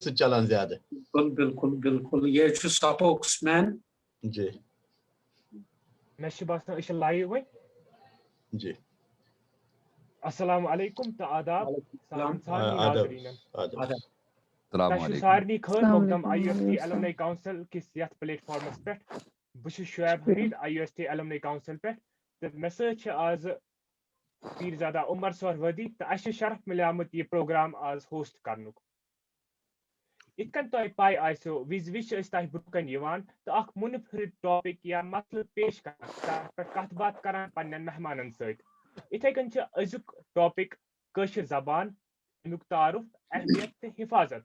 से चलन ज्यादा। बिल्कुल बिल्कुल बिल्कुल ये स्पोक्समैन जी मैं शुभासन इश लाइव वही जी अस्सलाम वालेकुम तो आदाब सावन सारनी नाज़रीन अस्सलाम सारनी खैर मकदम वालेकुम। IUST एलुमनी काउंसिल किस यथ प्लेटफॉर्मस पे बस Shoaib Hamid IUST alumni council पे तो मैसेज आज पीरजादा उमर सरवदी तो अश शरफ मिलामत ये प्रोग्राम आज होस्ट करनुक इतकन तो पाई आसो विज विश तह ब्रुकन यवान तो अख मुनफरिद टॉपिक या मसले पेश कर कथ बात करान पन्नन मेहमानन सत इथे कन अजुक टॉपिक कशर जबान अमुक तारुफ अहमियत तो हिफाजत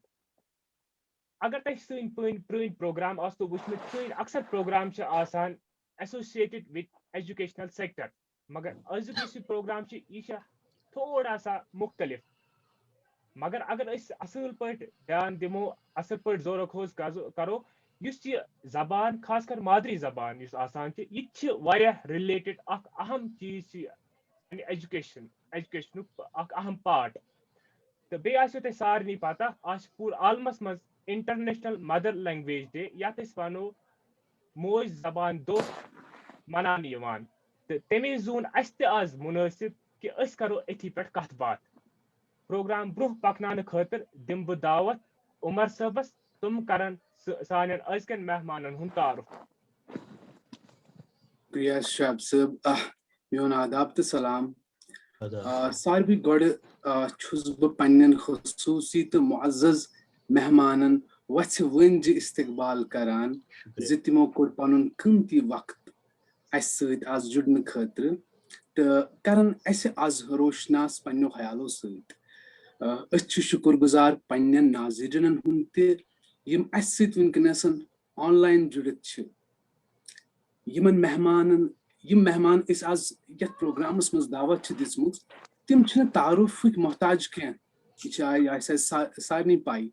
अगर तह सन पुरान प्रोग्राम आस्तो वुचमत सन अक्सर प्रोग्राम आसान एसोसिएटेड विद एजुकेशनल सेक्टर मगर अजुक इस प्रोग्राम यह थोड़ा सा मुख्तलिफ मगर अगर असल पे ध्यान दिमो असल पे जोर खोज करो यह जबान खासकर मादरी जबान यह रिलेटेड अहम चीज एजुकेशन अहम पार्ट तो बे तह सारे पता आज पूर आलमस मज इंटरनेशनल मदर लैंग्वेज डे यत वनो मोज जबान दो मनान तो तमे जून आज मुनासिब कि करो अथी पे कथ बात प्रोग्राम ब्रोह पकनान खतर दिम बह दावत उमर सबस तुम करन सान अजकन मेहमानन हुंद तारुफ। प्रिया शाब सब मेन आदाब तो सलाम सारवी गोड़ छुस बह पन्न खसूसी तो मुअज़्ज़ज़ मेहमानन वछ वंज इस्तकबाल करान ज तिमो कोर पनुन कीमती वक्त अस सत आज जुड़न खतर तो करन अस आज रोशनास पन्नो ख्यालों सत शुक्र गुजार पन्न नाज़रीनन हुंद ते यम अस सत वनकनस ऑनलाइन जुड़ित यमन मेहमानन यम मेहमान इस आज यथ प्रोग्रामस मज दावत दिसमुत तिम छन तारुफ मोहताज कह सारनी पाई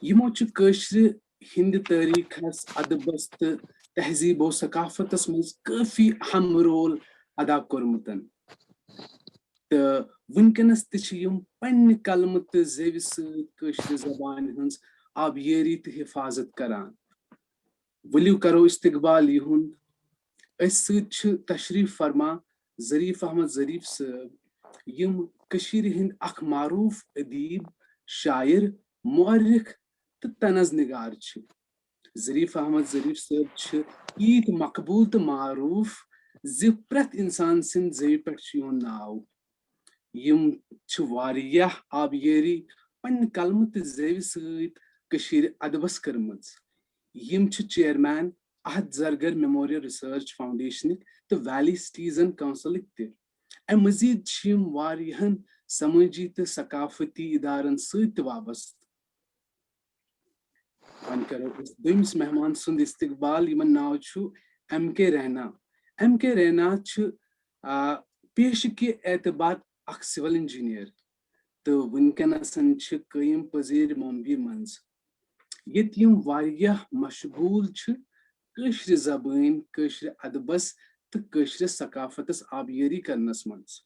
यमो कशर हिंद तारीखस अदबस तो तहजीब सकाफतस मज काफी अहम रोल अदा कोरमुतन तो वनकनस तम पन्न कलम तो जव सशर जबान हंस आबियरी तो हिफाजत करान वलियो करो इस्तकबाल युहुंद तशरीफ फरमा ज़रीफ अहमद ज़रीफ साहब यम कशीर हिंद अख मारूफ अदीब शायर मुअर्रिख तो तनज़ निगार ज़रीफ अहमद ज़रीफ साहब ईत मकबूल तो मारूफ ज प्रत इंसान सिंद ज़ेव पे योन नाव यम वारियाह आबियरी पन्न कलम तो ज़ेव सत कशीर अदबस करमज यम चेयरमैन अहद जरगर मेमोरियल रिसर्च फाउंडेशन तो वैली सिटीजन काउंसिल अम मजीद वारियाहन समाजी तो सकाफती इदारन सत वाबस्त वन करो दोमिस मेहमान सुंद इस्तकबाल यमन नाव MK रैना पेश के एतबार अख सिविल इंजीनियर तो वनकनसन कयम पजीर मुंबई मज ये वारियाह मशगूल कशर जबान कशर अदबस तो कशर सकाफतस आबियरी करनस मज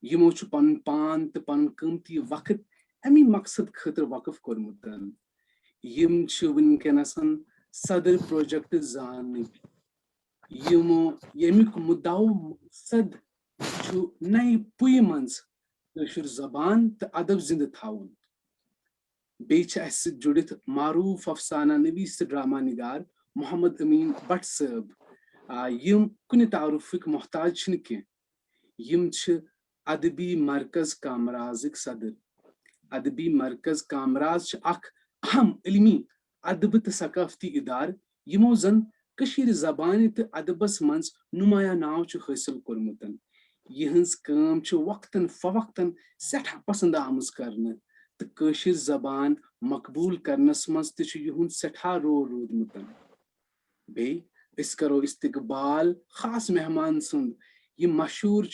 यमो पन पान तो पन कीमती वक्त अमी मकसद खतर वकफ कोरमुतन यम वनकनसन सदर प्रोजेक्ट जान यमो यमिक मुद्दाओ मकसद नई पुय मज कशर जबान तो अदब जिंद थाउन बेच जुड़ित मारूफ अफसाना नवीस ड्रामा निगार मोहम्मद अमीन भट्ट साहब यम कुन तारुफिक मोहताज कह यम अदबी मरकज कामराजिक सदर अदबी मरकज कामराज अख अहम इल्मी अदब तो सकाफती इदार यमो जन कशीर जबान तो अदबस मज नुमाया नाव हासिल कोरमुतन यहंज काम वक्तन फवक्तन सठा पसंद आमज करने तो कशीर जबान मकबूल करनस मज तुहुंद सठा रोल रोदमुतन बे करो इस्तकबाल खास मेहमान सुंद ये मशहूर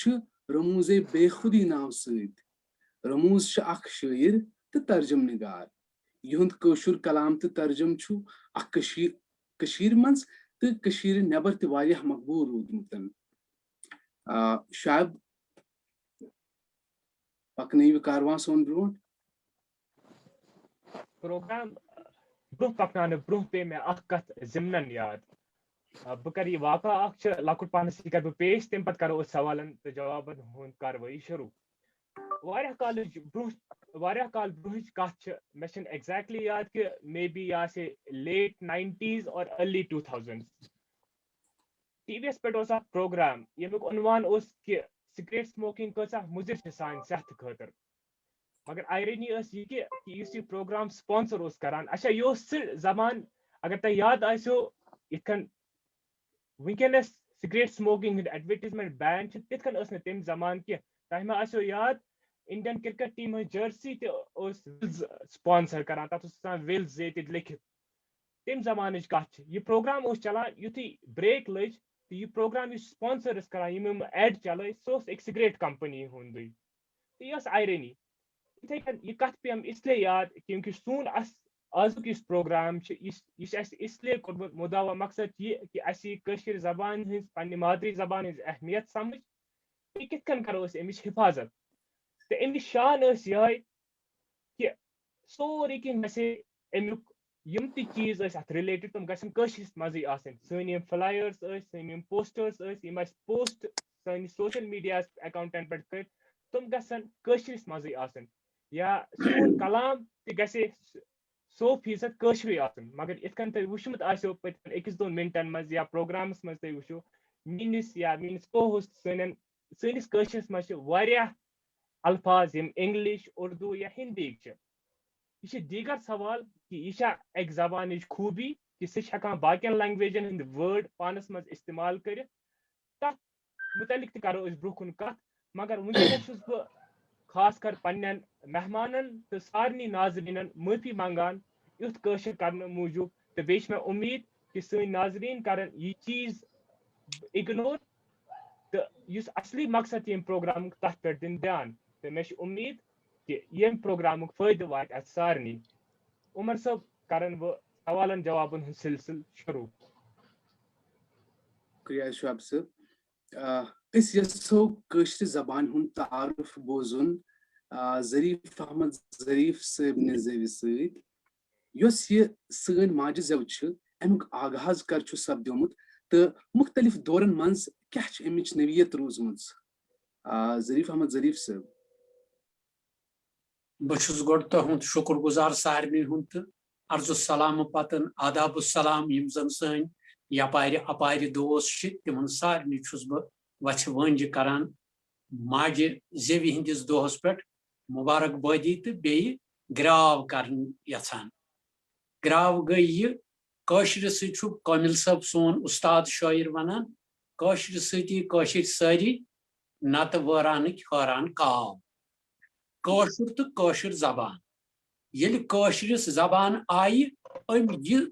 रमूज़े बेखुदी नाव सत रमूज अख शायर तो तर्जुम निगार युंद कशुर कलाम तो तर्जुम अख कशीर मज तो कशीर नेबर तो वारियाह मकबूल रोदमुतन शायद पकन कारवां सोन ब्रोट प्रोग्राम ब्रोह पकनाने ब्रोह पे मैं अख कथ ज़िमनन याद बह कर यह वाक़ा अख लकुट पानस यह कर बह पेश तम पत करो सवालन तो जवाबन हुंद कार्रवाई शुरू वारिया काल ब्रोह कथ मे एग्जैक्टली याद कि मे बी यह से लेट 90s और अर्ली 2000s टीवीएस पे प्रोग्राम यमुक उन्वान कि सिगरेट स्मोकिंग कसा मुजिर सान सेहत खतर मगर आयरनी यह कि इस प्रोग्राम स्पॉन्सर करान अच्छा यह सह जमान अगर तुम याद आसो इथन वनकस सिगरेट स्मोकिंग एडवर्टाइजमेंट बैन तिथन तम जमान कह तुम आसो याद Indian cricket team jersey sponsor करान तथ विल्स लिखित तम जमान कथ यह प्रोग्राम चलान युथी ब्रेक लज तो यह प्रोग्राम स्पॉन्सर करान एड चल सह एक सिगरेट कंपनी हुंद तो यह आयरनी इथे यह कथ पे हम इसलिए याद क्योंकि सून आजुक इस प्रोग्राम इसलिए कोर्मुत मुदावा मकसद यह कि अशर जबान हज पन्ने मादरी जबान हज अहमियत समझ कितन करो अमिच हिफाजत तो अमिच शान यह कि सोरे कह अमुक यम ती चीज अत रिलेटेड तुम गशिस मजे सन फ्लायर्स सन पोस्टर्स पोस्ट सन सोशल मीडिया अकाउंटन पे कर तुम गशिस मजे या सोन कलाम ते 100% मगर इतकन तुम वुचमुत आसो पतन 1-2 मिनटन मज या प्रोग्रामस मज तुम वुचो मीनिस या मीनिस को-होस्ट सनिस कशिस मज वारिया अल्फाज यम इंग्लिश उर्दू या हिंदी यह दीगर सवाल कि यह एक जबान खूबी कि सह बाकियन लैंग्वेजन हंद वर्ड पानस मज इस्तेमाल कर तथ मुतलिक करो ब्रोह कुन कथ मगर वुनकस बह खास कर पन्न मेहमानन तो सारनी नाजरीन माफी मंगान युथ कशर करने मूजूब तो बे मे उम्मीद कि सन नाजरीन कर यह चीज इग्नोर तो इस असली मकसद यम प्रोग्राम तथ पे दिन ध्यान तो मे उम्मीद कि यम प्रोग्राम फायदे वात अत सारनी उमर साहब करन वो सवालन जवाबन हुंद सिलसिल शुरू शुक्रिया शुआब साहब यसो कशर जबान हुंद तारुफ बोजुन ज़रीफ अहमद ज़रीफ साहब नज़वी सत यस यह सन माज जव अमुक आगाज कर सपदोमुत तो मुख्तलिफ दौरन मज क्या अमिच नवीयत रोजम ज़रीफ अहमद ज़रीफ साहब बहुस गोड तुंद शुक्रगुजार सारनी हुंद अर्ज सलाम पतन आदाब सलाम यम जन सन यपार अपार दोस तिमन सारनी बह वछ वंज करान माज जेवि हंदिस दोहस पे मुबारकबादी तो बे ग्राव कर यछान ग्राव गई यह कशर सु कामिल साहब सोन उस्ताद शायर वनान कशर सशर सारी नत वरानिक हरान काव कशर तो कशर जबान ये कशरस जबान आई यह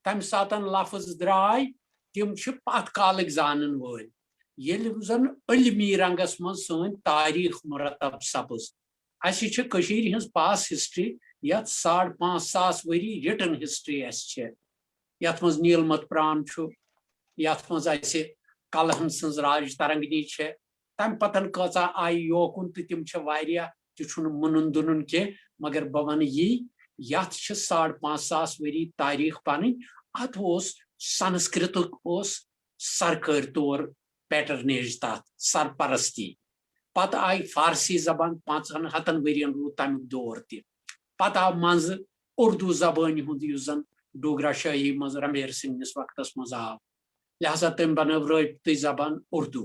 तम सातन लफ्ज द्राय तिम पत कालक जानन वल ये जन इल्मी रंगस मज सन तारीख मुरतब सपज अशर हज पास हिस्ट्री ये 5,500 वरी रिटन हिस्ट्री यथ मज नीलमत प्राण यथ मज कलहन सज राज तरंगनी तम पतन कचा आई योकुन तो तिम तुम मुनुन दुनुन के मगर बह वन यथ 5,500 वरी तारीख पन अत संस्कृत सरकारी तौर पैटर्नेज तथ सरपरस्ती पत आई फारसी जबान 500 वरियन रूद तमिक दौर तत आव मज उर्दू जबान हुंद जन डोगरा शाही मज रमेर सिंह वक्तस मज आव लिहाजा तम बनव रबती जबान उर्दू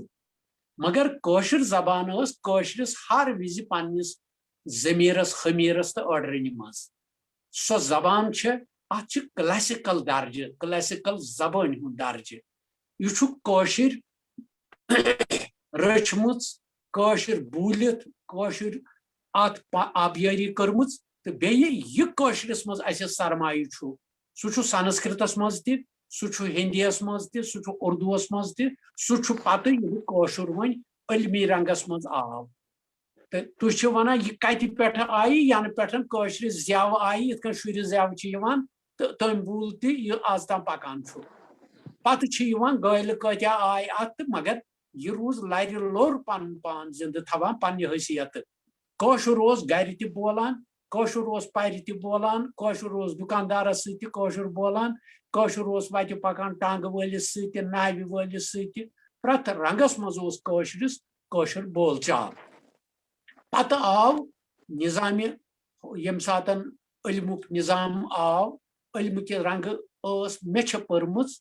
मगर कशर जबान कशरस हर विज पन्निस जमीरस खमीरस तो अडरन मज सो जबान अत क्लासिकल दर्ज क्लासिकल जबान हुंद दर्ज यह कशर रचम कशर बूलित कशर अत आबियारी कर्म तो बे यह कशरस मज सरमाय सह संस्कृतस मज सह हिंदीस मज सह उर्दूस मज सह पत कशर वन इल्मी रंगस मज आव तो तुम वन यह कत पे आई यन पे कशर जव आई इत शुर जव तो तम बूल तह आज तम पकान पत गायल कत्या आय अत मगर यह रूज लर लोर पन पान जिंद थवान पन्ने हैसियत कशर गर बोलान कौशुर ओस पारि ते बोलान कौशुर ओस दुकानदारस सति कौशुर बोलान कौशुर ओस वति पकान टांग वलिस सति नावि वलिस सति प्रत रंगस मज ओस कौशुरिस कौशुर बोलचाल पत आव निजामि यम सातन इल्मुक निजाम आव इल्म के रंग ओस मे छ परमुज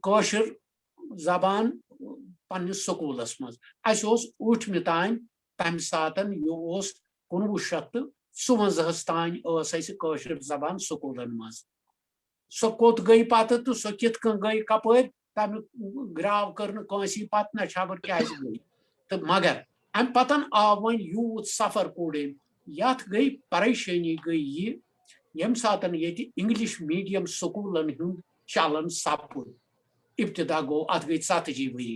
कौशुर जबान पन्निस स्कूलस मज अस ओस उठमि तान तम सातन यो ओस 1957 तान कौशुर जबान स्कूलन मज सो कोत गई पत तो सो कित गई कपर तम ग्राव कर पत ना खबर क्या गई तो मगर अम पतन आव वन यूत सफर कोड़े यथ गई परेशानी गई यम सातन ये इंग्लिश मीडियम स्कूलन हुंद चलन सपुर इब्तिदा गो अत गई 70 वरी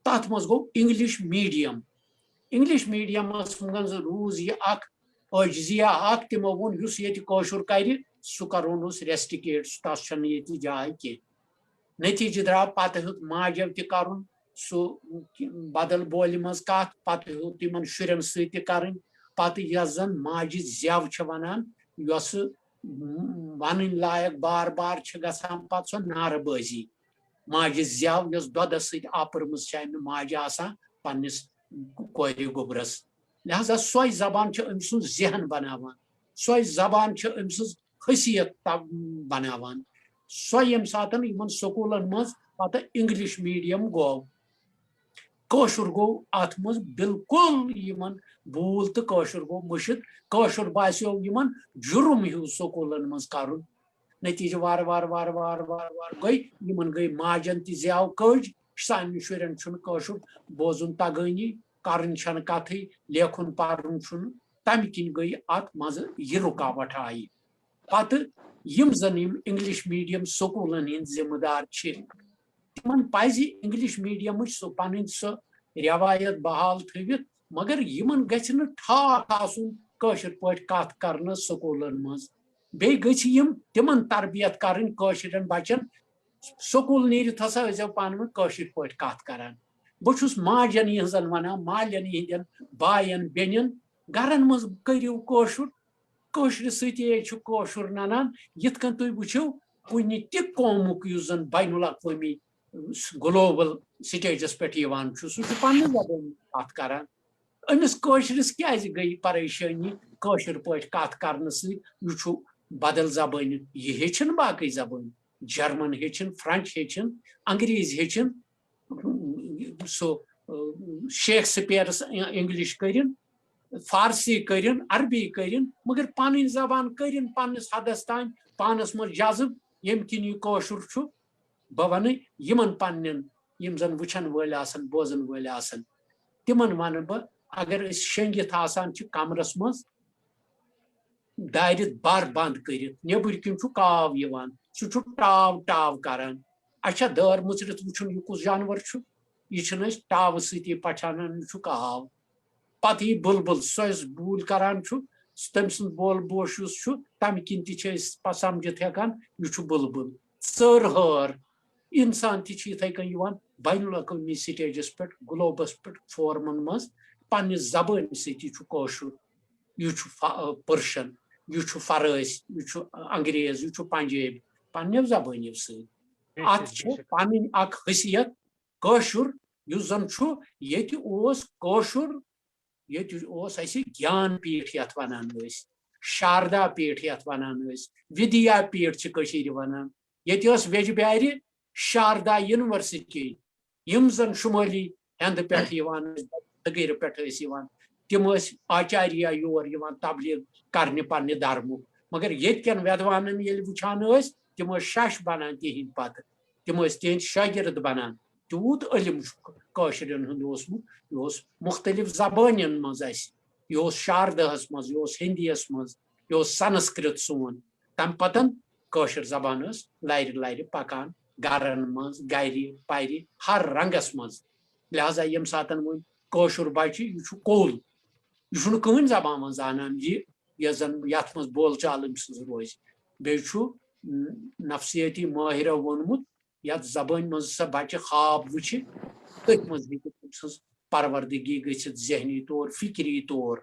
तथ मज गो इंग्लिश मीडियम मज रूज यह अजिया तमो वोन ये कौशुर कर सह करोनस रेस्टिकेट तस ये जाय कह नतीजे द्राव पत माजव तह सह बदल बोल मज कत पत तिमन शुरन सत पत जन माजि जव वनान यस वन लायक बार बार गसान पत सो नारबाजी माजि जव यस दोदस सत आपर्मज माजि आसान पन्निस कोर गोबरस लिहाजा सो जबान अम सुन जहन बनावान सो जबान अम सुन हसीयत बनावान सो यम सातन यमन स्कूलन मज पत इंग्लिश मीडियम गो कौशुर गो अत मज बिल्कुल यमन भूल तो कौशुर गो मुशित कौशुर बास्यो यमन जुर्म हूँ स्कूलन मज करुन नतीजे वार वार वार वार वार वार गई यमन गई माजन ति ज्याव कज सान शुरन छुन कौशुर बोजुन तगनी करन छन कथी लेखुन पारुन छुन तम किन गई अत मज यह रुकावट आई पत यम जन यम इंग्लिश मीडियम स्कूलन हिंद जिम्मेदार तिमन पज इंग्लिश मीडियम सो पन सो रवायत बहाल थवित मगर यमन गछ न ठाक आसुन कौशुर पट कथ करन स्कूलन मज बे गछ यम तिमन तरबियत करन कौशुरन बचन स्कूल नीरित हसा जो पान में कौशुर पट कथ करान बहुस माजन यहजन वनान मालन यहदन बायन बेनन गरन मज करियो कौशुर कौशुर सती कौशुर ननान यथ कन तुम वो कुन ति कौमुक युस जन बैनुल अक़वामी ग्लोबल स्टेजस पे सह पन्न जबान कथ करान अमिस कौशुरिस क्या गई परेशानी कौशुर पट कथ करने सह बदल जबान यह हेचन बाकी जबान जर्मन हेचन फ्रेंच हेचन अंग्रेज हेचन सो शेक्सपियरस इंग्लिश करिन फारसी करिन अरबी करिन मगर पन जबान करिन पन्निस हदस तान पानस मज जज्ब यम किन यह कौशुर बह वन यमन पन्न यम जन वुचन वल आसन बोजन वल आसन तिमन वन बह अगर शेंगित आसान कमरस मज दारित बार बंद करित नेबर किन काव यवान सह टाव टाव करान अच्छा दर मुचरित वुचन यह कुस जानवर यह टाव सती पठान काव पत यह बुलबुल सो बूल करान तम सद बोल बोश तम किन समझित हेकान यह बुलबुल सर हर इंसान तथे कन बैनुल अक़वामी स्टेजस पे ग्लोबस पे फोरमन मज पन्ने जबान सती कौशुर यह पर्शियन यह फरस यह अंग्रेज यह पंजाबी पन्ने जबान अत पन हसीयत कौशुर युस जन कौशुर ये ज्ञान पीठ यथ वनान शारदा पीठ यथ वनान विद्या पीठ वनान ये वेजब्यार शारदा यूनिवर्सिटी यम जन शुमाली हंद पे दगीर पे तम आचार्य योर तबलीग करने पन्ने धर्मुक मगर येन वेदवान ये वुचान तम शश बनान तिहिंद पत तम तिहिंद शागिर्द बनान तूत इल्म कौशुरन हुंद ओसमुत यह मुख्तलिफ जबान मज यह शारदहस मज यह हिंदीस मज यह संस्कृत सोन तम पतन कौशुर जबान लर लर पकान गरन मज गर पर हर रंगस मज लिहाजा यम सातन वो कौशुर बच्चे यह कोल यह कहन जबान मज जानान यह जन यथ मज बोल चाल रोज बे नफसियती माहिरो वोनमुत यथ जबान मज सा बच्चे ख्वाब वुच तथ मज परवरदगी गि जहनी तौर फिक्री तौर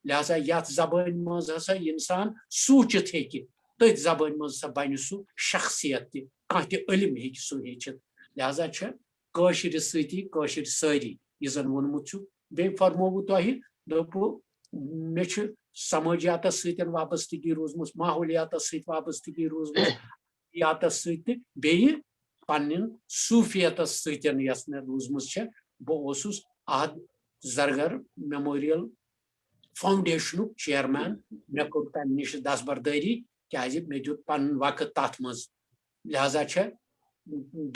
लिहाजा यथ जबान मज हसा इंसान सूचित हेकि तथ जबान मज हसा बन सह शख्सियत कह इल्म हेकि सह हेचित लिहाजा कशिर सती सारी यह जन वोनमुत बे फरमोवु तह दोपु मे समाजियात सतन वाबस्तगी रोजम माहौलियात सत वाबस्तगी रोजम यात सत पन्न सूफियत सतन यस मे रोजम बहुत अहद जरगर मेमोरियल फाउंडेशन चेयरमैन मे कोर तम नश दस्तबरदारी क्या मे दुत पन वक्त तथ मज लिहाजा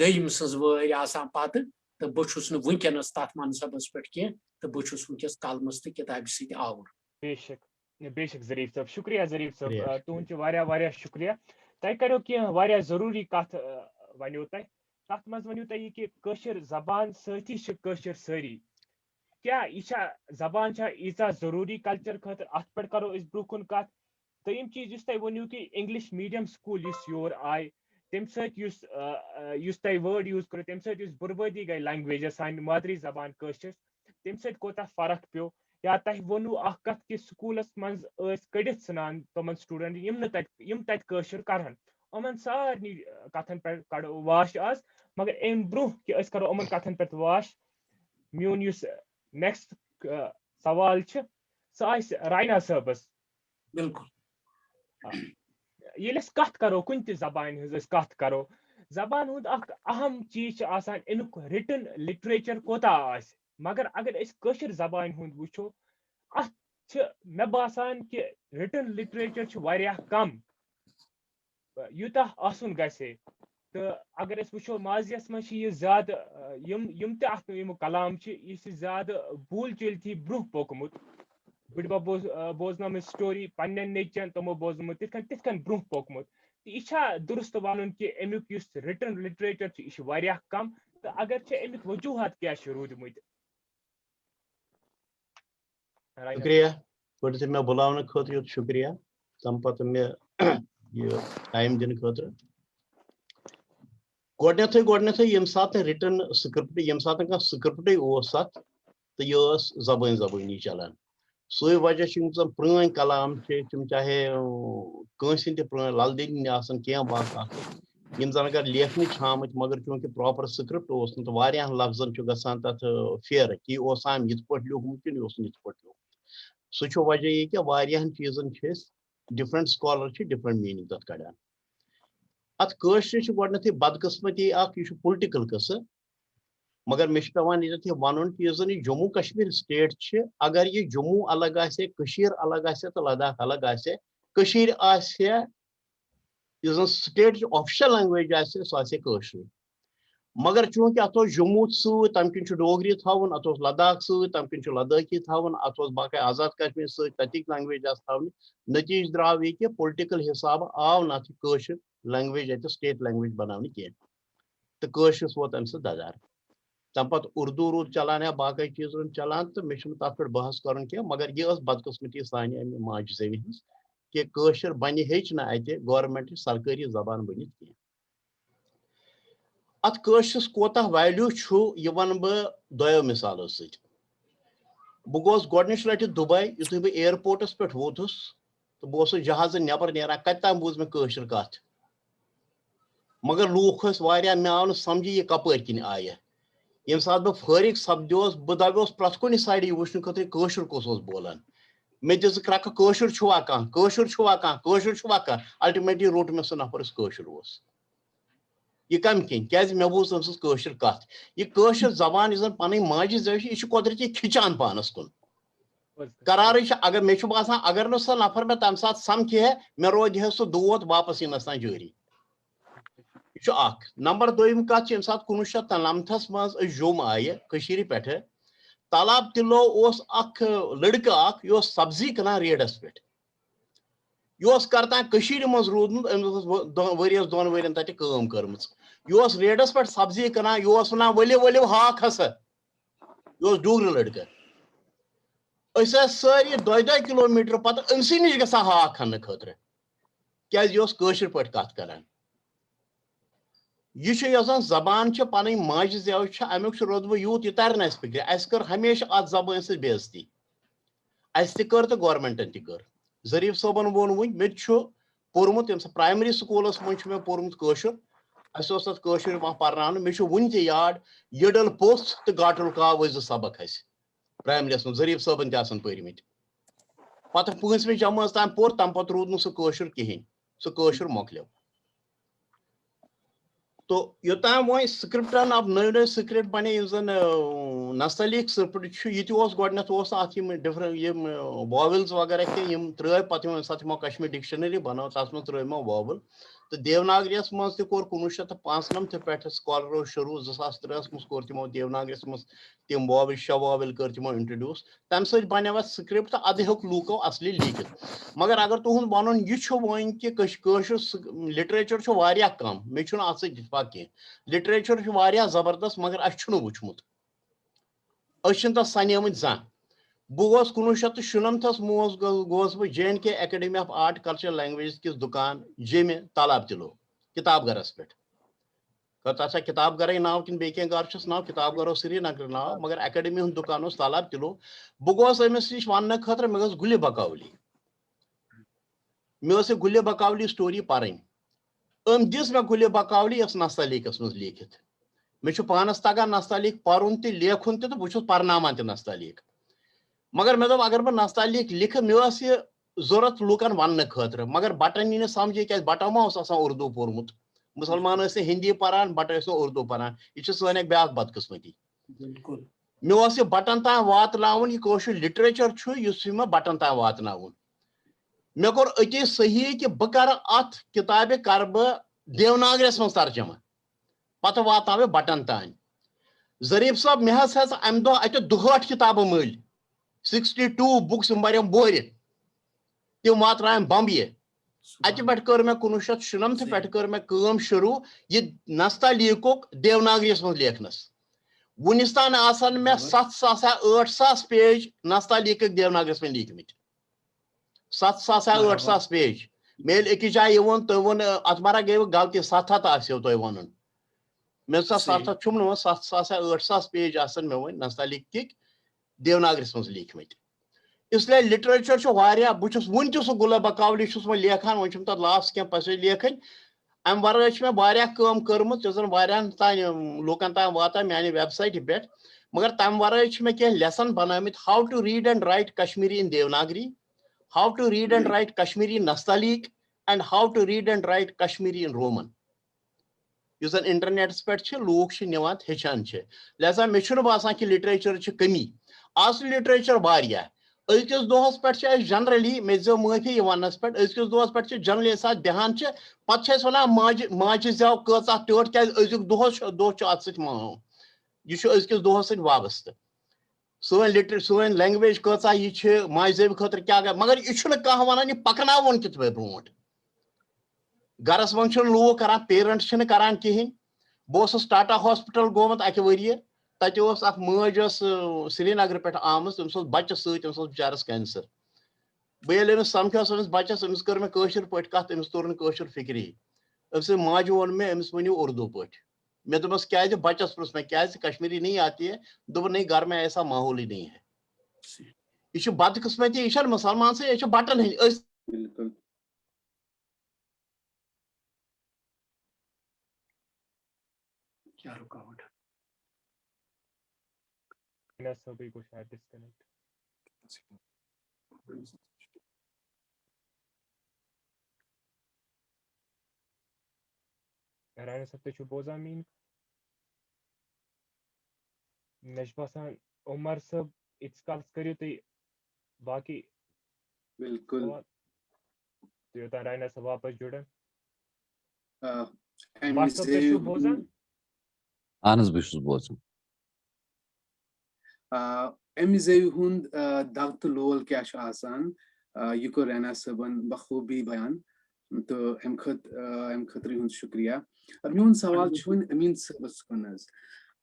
दयम सज वरी आसान पत तो बहुस वनकस तथ मनसबस पे कह तो बहुस वनकस कलमस तो किताब सत आवर बेशक ज़रीफ साहब शुक्रिया ज़रीफ शुक्रिया, साहब तुहद वारिया शुक्रिया तह करो कह जरूरी कथ वनो तथ मज वनो तह कि कशिर जबान सती कशिर सारी क्या यह जबान ईजा जरूरी कल्चर खतर अत पे करो ब्रो कुन कथ दोम चीज तुम वनो कि इंग्लिश मीडियम स्कूल योर आय तम सह वर्ड यूज करो तम सह बुर्बादी गई लैंग्वेज सान मादरी जबान कशिर तम सह कोता फर्क पे या तह वोनू कथ कि स्कूलस मज कड़ित सान तमन स्टूडेंट यम तत कशिर करहन यमन सारे कथन पे कड़ो वाश आज मगर अम ब्रो कि करो यमन कथन पे वाश मोन नेक्स्ट सवाल सह रायना साहबस बिल्कुल ये कथ करो कुन जबान हज कथ करो जबान हुंद अहम चीज अमुक रिटन लिटरेचर कोता आस मगर अगर कशिर जबान हुंद वुचो अत मे बासान कि रिटन लिटरेचर वारिया कम यूता आसुन गसे तो अगर वुचो माजियस मज ज्यादा यम ते कलाम यह ज्यादा बूल चल थी ब्रोह पोकमुत बुढ़बा बोजन स्टोरी पन्न नचन तमो बोजमुत तिथन ब्रोह पोकमुत यह दुरुस्त वन कि अमुक रिटन लिटरेचर यह कम तो अगर अमुक वजूहत क्या रूदमुत शुक्रिया गोटे मे बुलाने खतर शुक्रिया तम पत मे टाइम दिन खतर गोडनेथ यम सात रिटन स्क्रिप्ट यम सात कह स्क्रिप्ट तो यह जबानी चलान सो वजह पुरान कलाम तुम चाहे कंसिन पुरान लल दिन क्या बात यम जन अगर लेखन आमत मगर चूंकि प्रॉपर स्क्रिप्ट तो वारियान लफ्जन गसान तथ फेर कि आम यथ पे लिखमुत कि यथ पे लिख सो वजह यह कि वारियान चीजन डिफरेंट स्कॉलर डिफरेंट मीनिंग तथ कड़ान अत कशर गोडनेथ बदकिस्मती यह पोलिटिकल कस मगर मे पेवान वन कि जन जम्मू कश्मीर स्टेट अगर ये जम्मू अलग अलग तो लद्दाख अलग स्टेट ऑफिशियल लैंग्वेज सह मगर चूंकि अत जम्मू सम किन डोगरी थवन अत लद्दाख सम किन लद्दाखी थवन अत बाकी आजाद कश्मीर सतिक लैंग्वेज थवन नतीज द्राव यह कि पोलिटिकल हिसाब आव ना लैंग्वेज अत स्टेट लैंग्वेज बनाने कह तो कशस वोत अम ददार तम पे उर्दू रूद चलान या बाकी चीज रूद चलान तो मे तथ पे बहस कर मगर यह बदकिस्मती सान अमे माज जवी हज कि कशर बन ना अत गवर्नमेंट सरकारी जबान बनित कह अत कशस कोता वैल्यू यह वन बह दो मिसालों सत बह गोस गोडनिच लटि दुबई युथु बह एयरपोर्टस पे वोतुस तो बह जहाज नबर नेरान कत ताम बूज मे कशर कथ मगर लूख मे आव समझ यह कपर किन आय यम सात बह फारिग सपदोस बह दबोस प्रथ कुन साइड वुचन खतर कशर कुस बोलान मे दिस क्रक कशर छुआ कह अल्टीमेटली रोट मे सह नफर कशर यह कम किन क्या मे बूज तम कशर कथ यह कशर जबान यह पन माजि जब यह कुदरती खिंचान पानस कुन करार अगर मे बासान अगर न सह नफर मे तम सात समझ है मे रोद है सह दोत वापस इन जारी यह नंबर दोम कत ये सात 1993 मज जोम आये पे तालाब तिलो लड़का सब्जी कनान रेडस पे यह करतान मज रूदमुत वरियस दोन वरियन तक कर्म यह रेडस पे सब्जी कनान यह वन वलियो वलियो हाक हसा यह डूगर लड़का सारी 2-2 किलोमीटर पत अमसी नश ग हाक खन खतर क्या कशर पे कत करान यह जबान पन माज जेव अमुक रोदब यूत यह तरन फिक्र कर हमेशा अत जबान बेइज्जती अस तक तो गवर्नमेंटन तक जरीफ साहबन वोन वन मे पोर्मुत प्राइमरी स्कूलस मे पोर्मुत कशुर कशुर पर्न मे वन याद यडल पोस्ट तो गाटल काव सबक अस प्राइमरी मज जरीफ साहबन तन पर्मित पत 5वीं जमात तान पोर तम पत रूद सह कशुर कहें सह कशुर मोकलो तो योतान वो स्क्रिप्टन अब नई नई स्क्रिप्ट बने नस्तलीक स्क्रिप्ट ये डिफरेंट वॉवल्स वगैरह के त्र पे कश्मीर डिक्शनरी बनो तथ मज त्र वॉवल तो देवनागरियस मज कोर 1995 पे स्कॉलरो शुरू 2003 मज कोर तमो देवनागरियस मज तम वॉवल 6 वॉवल कर तमो इंट्रोड्यूस तम सत बने स्क्रिप्ट तो अद हेक लूको असली लिखित मगर अगर तुहद वन यह वन कि लिटरेचर कम मे अत इतफाक कह लिटरेचर जबरदस्त मगर अस वुचमुत तस सनेम जा बह 1997 गोस बह JNK academy of art culture language किस दुकान जेमे तालाब तिलो किताब गरस पे तथा किताब गर नाव कि बे गर नाव किताब गरो श्रीनगर नाव मगर एकेडमी हूं दुकान तालाब तिलो बह गोस अमिस नश वन खतर मे गुल बकौली मे गुल बकौली स्टोरी पर्न दिस मे गुल बकौली नस्तलीकस मज लिखित मे पानस तगान नस्तलीक पर्न तो लेखुन तो बहुत पर्नामान तो नस्तलीक मगर मे दोप अगर बह नस्तलीक लिख मे जरूरत लूकन वन खतर मगर बटन यी समझ क्या बटो मा उर्दू पोर्मुत मुसलमान हिंदी पान बट उर्दू पान यह सन ब्या बदकिस्मती मे बटन तान वातन यह लिटरेचर मे बटन तान वातन मे कोर अति सही कि बह कर अत किताबे कर बह देवनागरियस मज तर्जमा पत वात बटन तान जरीफ साहब मे अमे दह अत 62 किताब मल 62 बुक्स बरम बोर तम वात बम्बे अत पे कर मे 1997 पे कर मे काम शुरू यह नस्तलीकुक देवनागरियस मज लेखनस वनिस तान आसन मे 7,000 पेज नस्तलीक देवनागरियस में लिखमित 7,000 पेज मेल एक जाए वन तो वन अत मारा गई गलती 700 आसो तुम वन मे 700 छुम 7,000 पेज आसन मे वन नस्तलीक देवनागरियस मज लिखमित इसलिए लिटरेचर बहुत वन तह गुल बकौली वो लेखान वो तक लास्ट क्या पस लेखन अम वर मे वारिया काम कर्मुत लूकन तान वाता मानी वेबसाइट पे मगर तम वर मे क्या लेसन बनामित how to read and write Kashmiri in Devanagari how to read and write Kashmiri in Nastaliq and how to read and write Kashmiri in Roman इस इंटरनेट पे लूक निवान हेचान लिहाजा मे बासान कि लिटरेचर कमी आज लिटरेचर वारिया अजकिस दोहस पे जनरली मे जो माफी वनस पे अजकिस दोहस पे जनरली बेहान पे वन माज जव कच टट क्या अजुक दोह अत यह अजकिस दोहस वाबस्त सन लैंग्वेज कच यह माज जव खतर क्या मगर यह कह वन यह पकन कित ब्रो गरस मन लूक कर पेरेंट्स करान कहें बह टाटा हॉस्पिटल गोमुत अक वरिय तत मज श्रीनगर पे आम तम बच्चे सत्स बेचारस कैंसर बह समझो बच्चस अमिस कर मे कशर पे कत अमिस तोर नशर फिक्री अमिस माज वोन मे अमिस वनो उर्दू पे मे दोपस क्या बच्चस पृछ मे क्या कश्मीरी नहीं आती है दोप नहीं घर में ऐसा माहौल ही नहीं है यह बदकिस्मती यह मुसलमान से यह बटन बिल्कुल क्या रुकावट सभी को शायद डिस्कनेक्ट राना सब तो बोजा मीन नजबासान उमर सब इट्स कॉल्स करियो तो बाकी बिल्कुल तो योता राना सब वापस जुड़न अमी बात सब तो बोजा Ahn bih bozum. अमी जेव हुंद दग तो लोल क्या आसान यह को रैना सबन बखूबी बयान तो अम खतर हुंद शुक्रिया मोन सवाल अमीन सबस कुन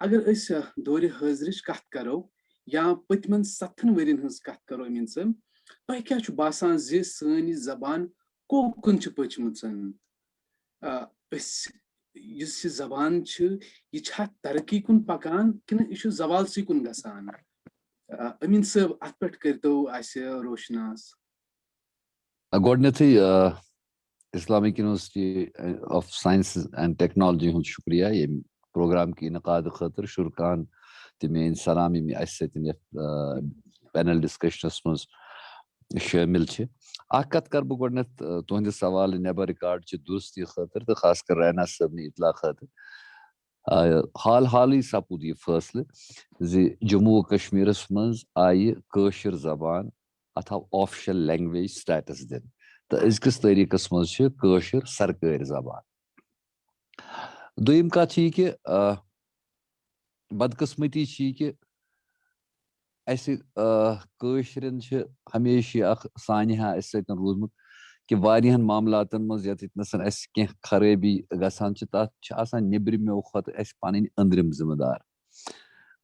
अगर अस दौर हाजिर कत करो या पतमन 7 वरियन हज कत करो अमीन सब तह क्या बासान जे सन जबान कोकुन पचमन जबान यह तरक्की कुन पकान कि यह जवाल कुन गसान Amin sab at pet karto aise roshnas. Gordnethy Islamic University of Sciences and Technology hun shukriya ye program ki inaqad khatir shurkan timin salami mi assetin panel discussions muz shamil chhe akat kar bu gordnet tuhinde sawal neber record ch dosti khatir to khas kar Raina sab ni itla khatir हाल सपूद यह फैसले जम्मू कश्मीर मज आई कशर जबान अत official language status दिन तो अजकिस तरीकस मज सरकारी जबान दुयम कत कि बदकिस्मती कि कशरन हमेशा सानहा रूदमुत कि वारियान मामलातन मज यतनस कह खराबी गसान तथ निब्रमो खत पन अंदरिम जिम्मेदार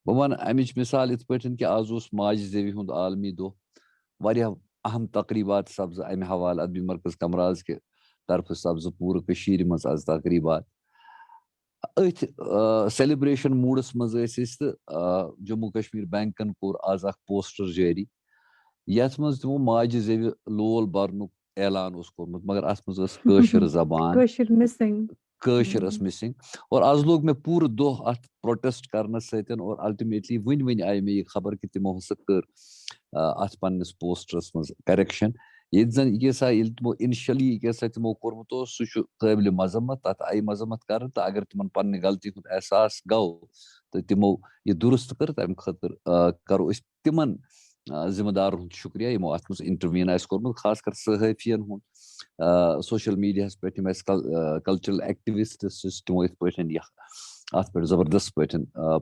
बह वन अमिच मिसाल इत पे कि आज माज जेवी हुंद आलमी दो वारियाह अहम तकरीबात सब्ज अमे हवाल अदबी मरकज कमराज के तरफ सब्ज पूरे कशीर मज आज तकरीबात अथ सेलिब्रेशन मूडस मज जम्मू कश्मीर बैंकन कोर आज पोस्टर जारी यथ मज तमो माज जेवी लोल बरनुक ऐलान कोर्मुत मगर अत मज जबान कशर मिसिंग और आज लोग मैं पूरे दो अत प्रोटेस्ट करने सतन और अल्टीमेटली वन आई मे खबर कि तिमो हसा कर अत पन्निस पोस्टरस मज करेक्शन ये जन तमो इनिशियली तिमो कोर्मुत सह काबिल मजम्मत तथ आई मजम्मत कर तो अगर तिमन पन्ने गलती हुंद एहसास गो तो तिमो ये दुरुस्त कर तम खतर करो तिमन जिम्मेदार हुंद शुक्रिया यमो अत मज इंटरवीन कोर्मुत खास कर सहाफियन हुंद सोशल मीडिया पे कल्चरल एक्टिविस्ट्स तमो इत पे अत पे जबरदस्त पे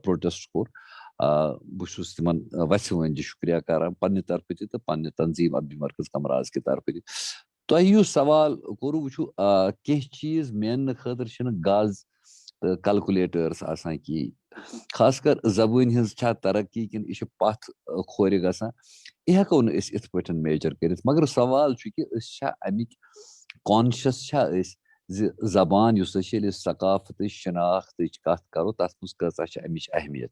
प्रोटेस्ट कोर बहुत तिमन वस वन शुक्रिया कर पन्ने तरफ तो पन्ने तंजीम अदबी मरकज कमराज के तरफ तुह सवाल कोर वो कह चीज मेन खतर गाज तो कैलकुलेटर्स आसान कि खास कर जबान हज तरक्की कि यह पथ खोर गसान यह हेको इत पे मेजर कर मगर सवाल कि अमिक कॉन्शियस जबान सकाफत शनाख्त कत करो तथ मज कचा अमिच अहमियत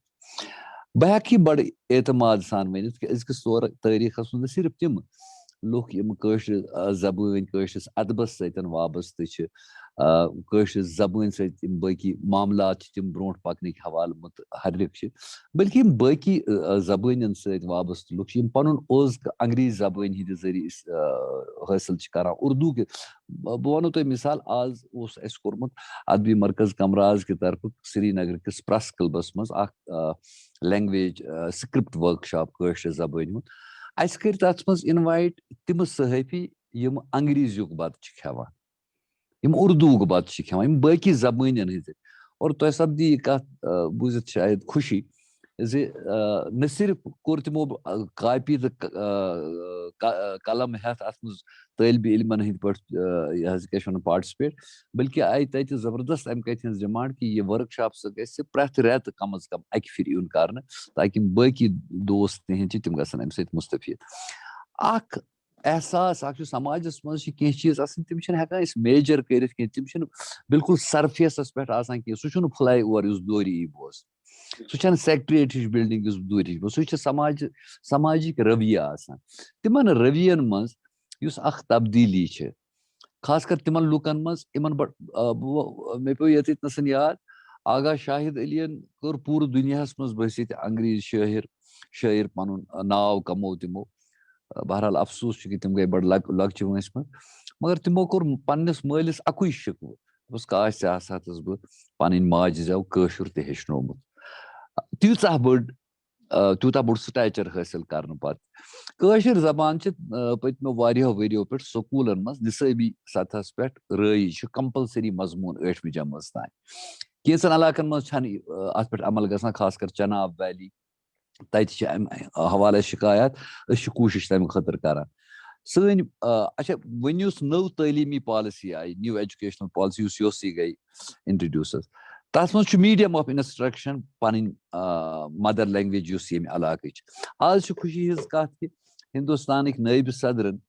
बह हेक बड़ एतमाद सान वन कि अजकिस तारीखस मज सिर्फ तिम लुक जबान कशरिस अदबस सतन वाबस्त कशर जबान सम बाकी मामलात तिम ब्रो पकन हवाल मुतहरिक बल्कि बाकी जबान वाबस्त लुक पन ओज अंग्रेज जबान हंद जरिए हासिल कर उर्दू के बह वनो तुम मिसाल आज कोर्मुत अदबी मरकज कमराज के तरफ श्रीनगर किस प्रेस क्लबस मज लैंग्वेज स्क्रिप्ट वर्कशॉप कशर जबान हुंद अस कर तथ मज इनवाइट तिम सहाफी यम अंग्रेजुक बत खेवान यम उर्दूक बत खेवान बाकी जबान हज और तुह सपदी यह कत बूजित शायद खुशी न सिर्फ कोर तिमो कापी तो कलम हेत अत मज तालिब इल्मन हंद पे पार्टिसिपेट बल्कि आई तत जबरदस्त अम कत डिमांड कि यह वर्कशॉप ग प्रत रेत कम अज कम अक फिर यून कर ताकि बाकी दोस्त तहद तिम गसन अम सत मुस्तफीद अख एहसास समाजस मज कह चीज तम हेकान मेजर कर तम बिल्कुल सरफेसस पे सह फ्लाई ओवर दूर ई बोस सह सेक्रेटरिएट हिश बिल्डिंग दूर हिश सह समाजिक रवैया तिमन रवैयन मज तब्दीली खास कर तिमन लुकन मज मे पे यतन याद आगा शाहिद अलियन कर पूरे दुनिया मज बस अंग्रेज शायर पन नाव कमो तिमो बहरहाल अफसोस कि तिम गई बड़ लक्चि वंस मगर तिमो कोर पन्निस मालिस अकुई शिकव काश बह पन माज जव कशर ते हेचनोमुत तीचा बड़ स्टैचर हासिल कर कशर जबान पत्मो वारियो वरियो पे स्कूलन मज निसाबी सतहस पे रई कंपलसरी मजमून 8वीं जमात तान कैंसन इलाकन मज अत पे अमल गसान खास कर चनाब वैली तत हवाले शिकायत कोशिश तम खतर कर सन अच्छा वन नव तलीमी पॉलिसी आई न्यू एजुकेशनल पॉलिसी गई इंट्रोड्यूस तथ मज मीडियम ऑफ इंस्ट्रक्शन पन मदर लैंग्वेज ये इलाक आज खुशी हज कत कि हिंदुस्तान नायब सदरन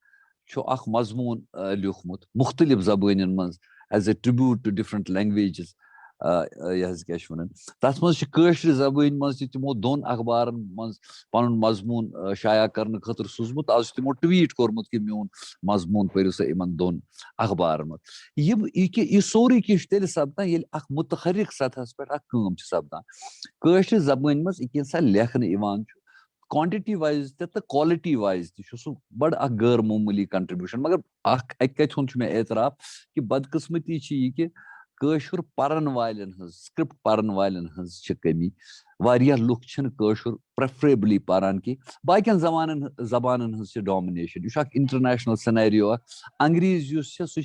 मजमून लिखमुत मुख्तलिफ जबान मज as a tribute to different languages क्या वन तथ मशर जबान मज तमो दोन अखबारन मज पन मजमून शाया करने खतर सूझमुत आज तमो ट्वीट कोर्मुत कि मोन मजमून परो सा इन दोन अखबारन मज यह सोरे कह तेल सपदान ये मुतहरिक सतहस पे सपदान कशर जबान मज यह लेखन क्वांटिटी वाइज तो क्वालिटी वाइज तह बड़ गैर मामूली कंट्रीब्यूशन मगर अक कथ मे एतराफ कि बदकिस्मती यह कि कशर परन वालन स्क्रिप्ट परन वालन कमी वारिया लुक कशर प्रेफरेबली पारान कि बाकियन जबानन डोमिनेशन यह इंटरनेशनल सिनेरियो अंग्रेज सह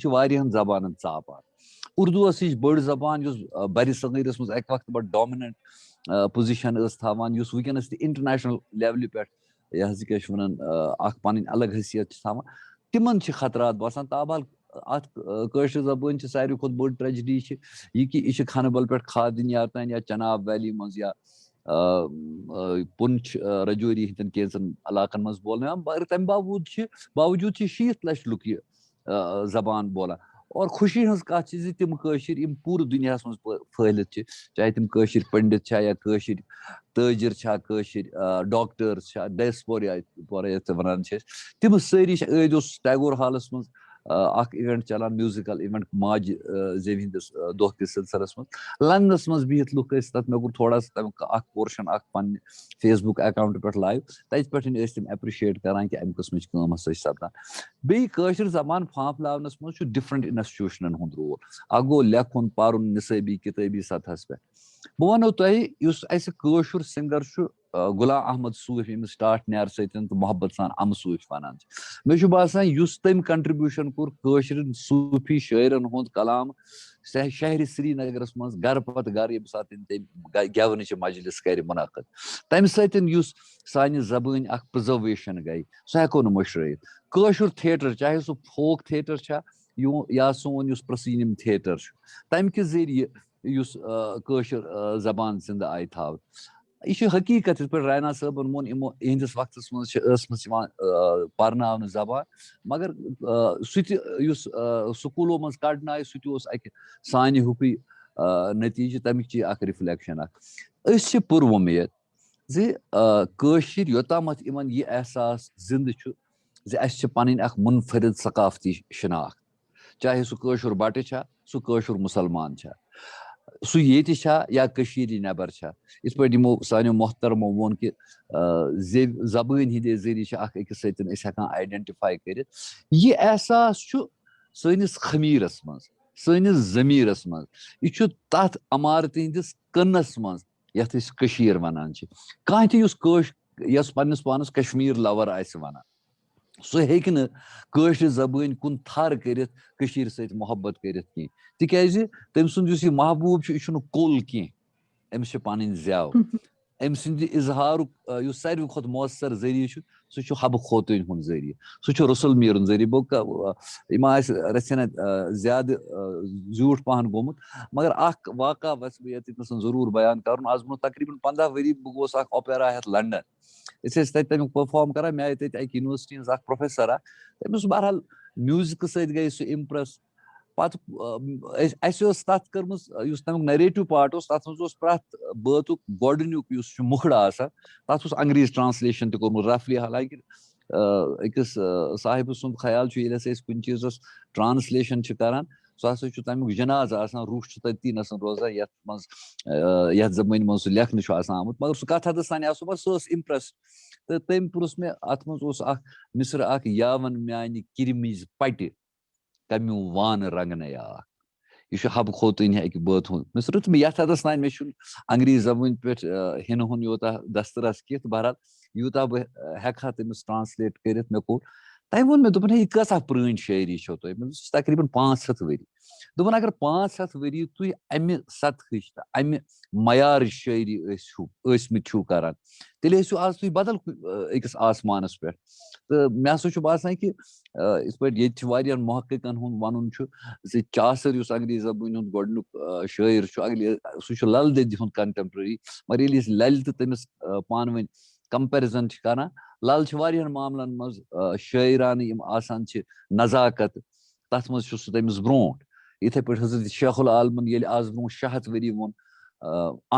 जबान चापान उर्दू बड़ जबान बर सगीरस मज अक वक्त बड़ डोमिनेंट पोजिशन थावान वनस इंटरनेशनल लेवल पे क्या वन पन अलग हैसियत तिमन खतरात बसान ताबहाल अत कशर जबान सारे खुद बड़ ट्रेजिडी यह कि यह खानबल पे खादिनियार तान या चनाब वैली मज या पुंछ रजौरी हंदन कैंसन इलाकन मज बोलने मगर तम बावजूद 60 लक्ष लुक यह जबान बोलान और खुशी हज कत तम कशर पूरे दुनिया मज फैलित चाहे तम कशर पंडित या कशर ताजिर कशर डॉक्टर्स डायस्पोरा वन तम सारी अद टैगोर हॉलस मज इवेंट चलान म्यूजिकल इवेंट माज जेब हंदिस दो किस सिलसिलस मज लंदनस मज बिहित लुक तक मे थोड़ा तमिक पोर्शन पन्न फेसबुक अकाउंट पे लाइव तथ पे तम एप्रिशिएट करान कि अमि किस्मच कम सपदान बे कशर जबान फांफलावनस मज डिफरेंट इंस्टीट्यूशन हुंद रोल अख गो लेखुन पारुन निसबी किताबी सतहस पे बह वनो तशर सिंगर गुलाम अहमद सूफ यमिस स्टार्ट नार सतन तो मोहब्बत सान अम सूफ वनान मे बासान तम कंट्रीब्यूशन कोर कशर सूफी शायरन हुंद कलाम शहर श्रीनगरस मज घर पत घर ये सात गेवन मजलिस कर मुनक़द तम सान जबान प्रिजर्वेशन गई सह हेको न मशरत कशर थिएटर चाहे सह फोक थिएटर या सोन प्रसीनिम थिएटर तम कि जरिए कशर जबान जिंद आई थाव यह हकीकत पे रैना साहबन मोन इहंदिस वक्त मज पर्न जबान मगर स्कूलों मज कड़न आय सह सान हुक नतीज तमिक रिफ्लेक्शन पुरवुमेद जशर योतामत इन यह एहसास जिंद पन मुनफरिद सकाफती शनाख्त चाहे सह कशर बट सह कशर मुसलमान सह या नबर इस पे सानो मोहतरमो वोन कि जबान हंदे जरिए अकिस सकान आइडेंटिफाई कर यह एहसास सनिस खमीरस मज सनिस जमीरस मज यह तथ अमारत हंदिस कन्नस मज यथ वनान कह तस पन्नस पानस कश्मीर लवर आस वनान सह हेक कशर जबान कुन थर कर मोहब्बत कर तिकाज तम सुंद यह महबूब यह कोल कह अमिस पन ज्याव अम सद इजहार सारे खुद मौसर जरिए सह हब खोतन हुंद जरिए सह रसुल मीर जरिए रचन ज्यादा झूठ पहन गोमुत मगर वाक़ा वस बह जरूर बयान कर आज ब्रो तकरीबन 15 वरी बह गोस ओपेरा हेत लंडन तमिक परफॉर्म कर मे आई तक यूनिवर्सिटी हज प्रोफेसर तमिस बहरहाल म्यूजिक सत गई सह इम्प्रेस तथ कर्म तमिक नरेटिव पार्ट तथ मज प्रथ बातुक गोडनुक मुखड़ तथ अंग्रेज ट्रांसलेशन तोर्मुत रफली हालांकि अकिस साहिब सुंद ख्याल कुन चीज ट्रांसलेशन करान सह हसा तमिक जनाज रूह तती नसन रोजान यथ जबान मज लेखन आमुत मगर सह कथ हदस तान सह इम्प्रेस तो तम पुरुष मे अत मज मिसर यावन म्यान किरमिज पट कम्यू वान रंगन यह हब खोतन अक बात मिसर तो यथ हदस तान मे अंग्रेज जबान पे हिन हुन योता दस्तरस कह बहरहाल यूता बह हेका तमिस ट्रांसलेट कर मे कोर तम वो मे दोपन यह कसा पुरानी शायरी छो तुम तकरीबन 500 वरी दोपन अगर 500 वरी तुम अमि सतह अमि मयार शायरी ٲسۍमٕتۍ छो करान तेल आज तुम बदल अकिस आसमानस पे तो मे हसा बासान कि इस पे ये महक्कन हुंद वन चासर अंग्रेज जबान हुंद गोडनुक शायर सह लल ददि हुंद कंटेम्प्ररी मगर ये लल तो तमिस पान वन कंपेरिजन करान लल मामलन मज शायरान नजाकत तथ मज तमिस ब्रोट इथे पे हजरत शेखुल आलमन येली आज ब्रोह 100 वरी वोन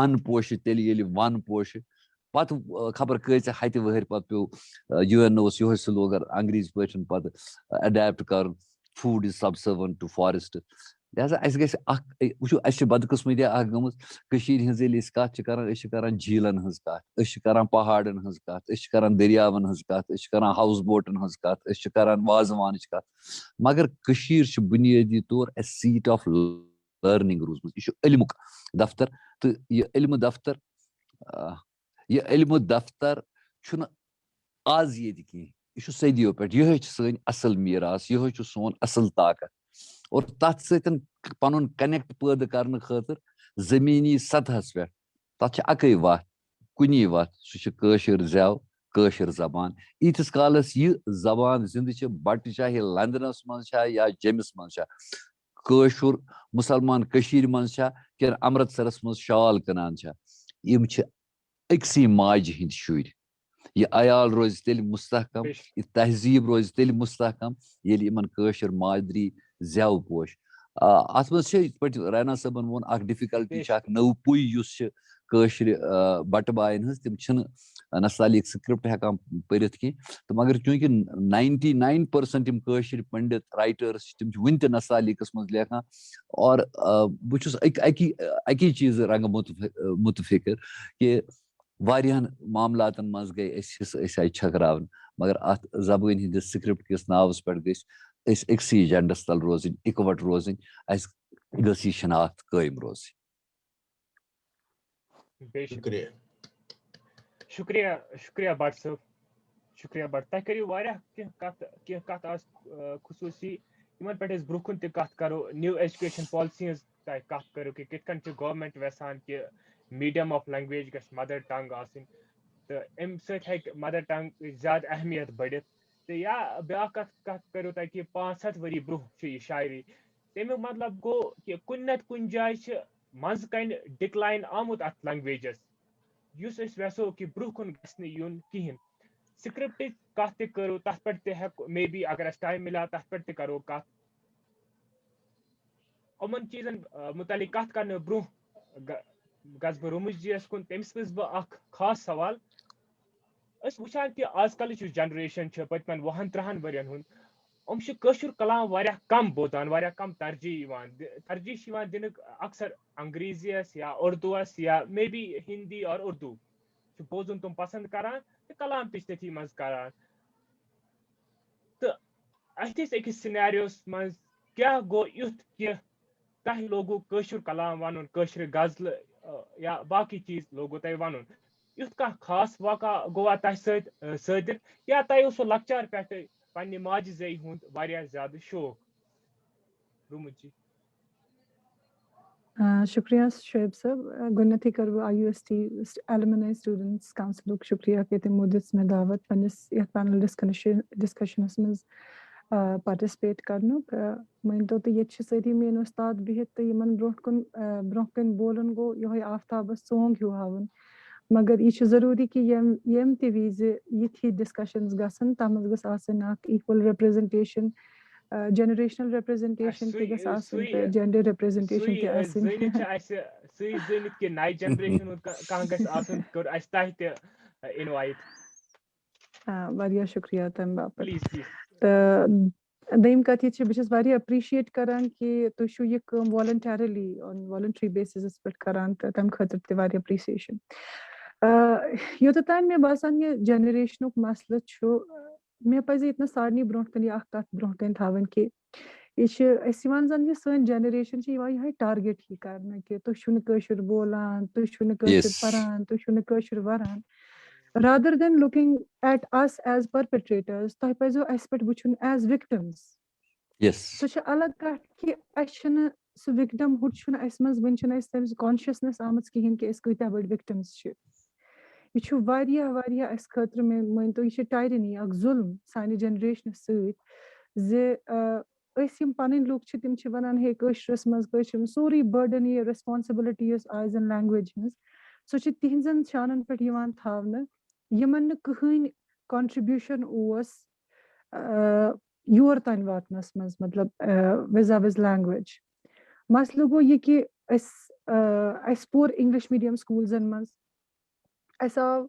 अन पोश तेल येली वन पोश पत खबर कच हत वहर पत पे UN ओस यो स्लोगन अंग्रेज पे पत अडेप्ट कर फूड इज सबसर्वेंट टू फॉरेस्ट लिहाजा वो बदकिस्मतिया गमज कत करान झीलन हज कत करान पहाड़न हज कत दरियावन हज कत हाउस बोटन हज कत करान वाजवान कत मगर बुनियादी तौर ए सीट ऑफ लर्निंग रूजम यह इल्मुक दफ्तर तो यह इल्म दफ्तर आज ये कह सदियों पे यह सन असल मीरास यह सोन असल ताकत और तथ सतन पन कनेक्ट पैदा करने खातिर जमीनी सतहस पे तथ अकै वत कुनी वत सह जव कशर जबान ईतिस कालस यह जबान जिंद बट चाहे लंदनस मज या जमिस मज कशुर मुसलमान कशीर मज कि अमृतसरस मज शाल कनान यम अक्सी माज हिंद शुर यह अयाल रोज तेल मुस्तहकम यह तहजीब रोज तेल मुस्तहकम ये इमन कशर मादरी जव पोश अत पे रैना सबन वोन डिफिकल्टी नव पुई कशर बट बायन तम नसालिक स्क्रिप्ट हेकान पढ़ित की तो मगर चूंकि 99% कशर पंडित राइटर्स तम वन नसालिकस मज लेखान और बहुस अकी चीज रंग मुतफिकर कि वारियान मामलातन मज गई छकरावन मगर अत जबान हंदिस स्क्रिप्ट किस नावस पे गई अक्सी एजेंडस तल रोजन इकवट रोजन गई शनाख्त कायम रोज शुक्रिया शुक्रिया शुक्रिया भट्ट साहब शुक्रिया भट्ट तह करियो वारिया कत आज खुसूसी इमन पे ब्रोह कुन त कत करो न्यू एजुकेशन पॉलिसी तह कत करो कि कित कन गवर्नमेंट वेसान कि मीडियम ऑफ लैंग्वेज गस मदर टंग आसिन तो अम सत मदर टंग ज्यादा अहमियत बढ़ित तो या ब्या कत करो तह कि 500 वरी ब्रोह यह शायरी तमिक मतलब गो कि कुन नत कुन जाय मज कन डिक्लाइन आमुत अत लैंग्वेजस युस वेसो कि ब्रोह कुन गस यून कहें स्क्रिप्ट कत त करो तथ पे मे बी अगर टाइम मिला तथ पे करो कत उमन चीजन मुतलिक कत कर ब्रोह गस बह रुमुज जी कुन तमिस वज बह खास सवाल वुचान कि आजकल जनरेशन पतमन 20-30 वरियन हुन कशुर कलाम वारिया कम बोतान वारिया कम तरजीह दिन अक्सर अंग्रेजियस या उर्दूस या मे बी हिंदी और उर्दू बोजन तुम पसंद करान तो कलाम तथी मज करान तो अथिस अकिस सिनेरियोस मज क्या गो युथ कि तह लोगो कशुर कलाम वन कशुर गजल या बाकी चीज लोगो तह वन युथ कह खास वाका गोवा तह सदिर या तह सो लक्चार पे पन्ने माज जई हुंद वारिया ज्यादा शौक रुमुज जी शुक्रिया शोएब साहब गुन्नती कर IUST एलुमनी स्टूडेंट्स काउंसिल शुक्रिया कि तम मुद्दस में दावत पन्निस यथ पैनल डिस्कशनस मज पार्टिसिपेट करनुक मानतो तो ये सदी मेन उस्ताद बिहित तो यमन ब्रोह कन बोलन गो यह आफ्ताबस सोंग हूँ हावन मगर यह जरूरी कि यम ते विज यथी डिस्कशंस गसन तम गस आसन अख equal representation generational representation te gas asun te gender representation te asun zönit sui zönit ke nai generation kan gas asun kur as tah te invite वारिया शुक्रिया तम बापत please तो दम कथ ये बस वारिया appreciate करान कि तु छु ये काम voluntarily on voluntary basis पे करान तो तम खतर ते वारिया appreciation योततान मे बासान ये जनरेशनुक मसला छु मे पज इतना सारनी ब्रोट कन अख कत ब्रोट कन थावन कि यह जन सन जनरेशन यह टारगेट ही करना कि तुम छुन कशुर बोलान तुम छुन कशुर परान तुम छुन कशुर वरान rather than looking at us as perpetrators तह पजो अस पे वुचुन as victims सो अलग कथ कि अस विक्टिम हुट अस मज वन तमिस कॉन्शियसनेस आमच कहें कि अस कत्या बड़ विक्टिम्स यह वारिया वारिया अस खतर मे मानतो यह टायरनी अख जुल्म सानि जनरेशन सम पन लुक तम वनान हे कशरस मज सोरी बर्डन ये रेस्पॉन्सिबिलिटी आज इन लैंग्वेज मज सो तिहन शानन पे थावन यमन कहीं कंट्रीब्यूशन योर तान वातनस मज मतलब विजा विज लैंग्वेज मसलो गो ये कि अस पोर इंग्लिश मीडियम स्कूल्सन मज अस आव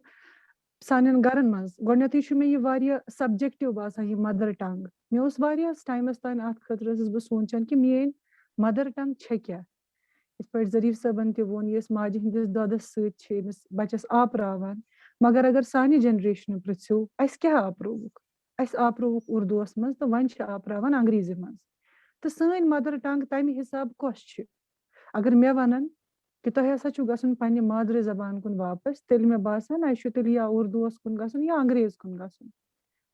सानन गरन मज गोडनेथै छु मे ये वारिया सब्जेक्टिव बासान ये मदर टंग मे उस वारिया टाइमस तान अत खतर बह सोचान कि मेन मदर टंग छे क्या इस पे जरीफ सबन ते वोन ये माजि हिंदिस ददस सत बच्चस आपरावान मगर अगर सानि जनरेशन पृथ्यो अस क्या आपरोवुक अस आपरोवुक उर्दूस मज तो वन छ आपरावान अंग्रेजी मज तो सैन मदर टंग तमि हिसाब कस छ अगर मे वनन कि तुह हसा छु गसन पन्ने मादरी जबान कुन वापस तेल मे बासान अस तेल या उर्दूस कुन गसन या अंग्रेज कुन गसन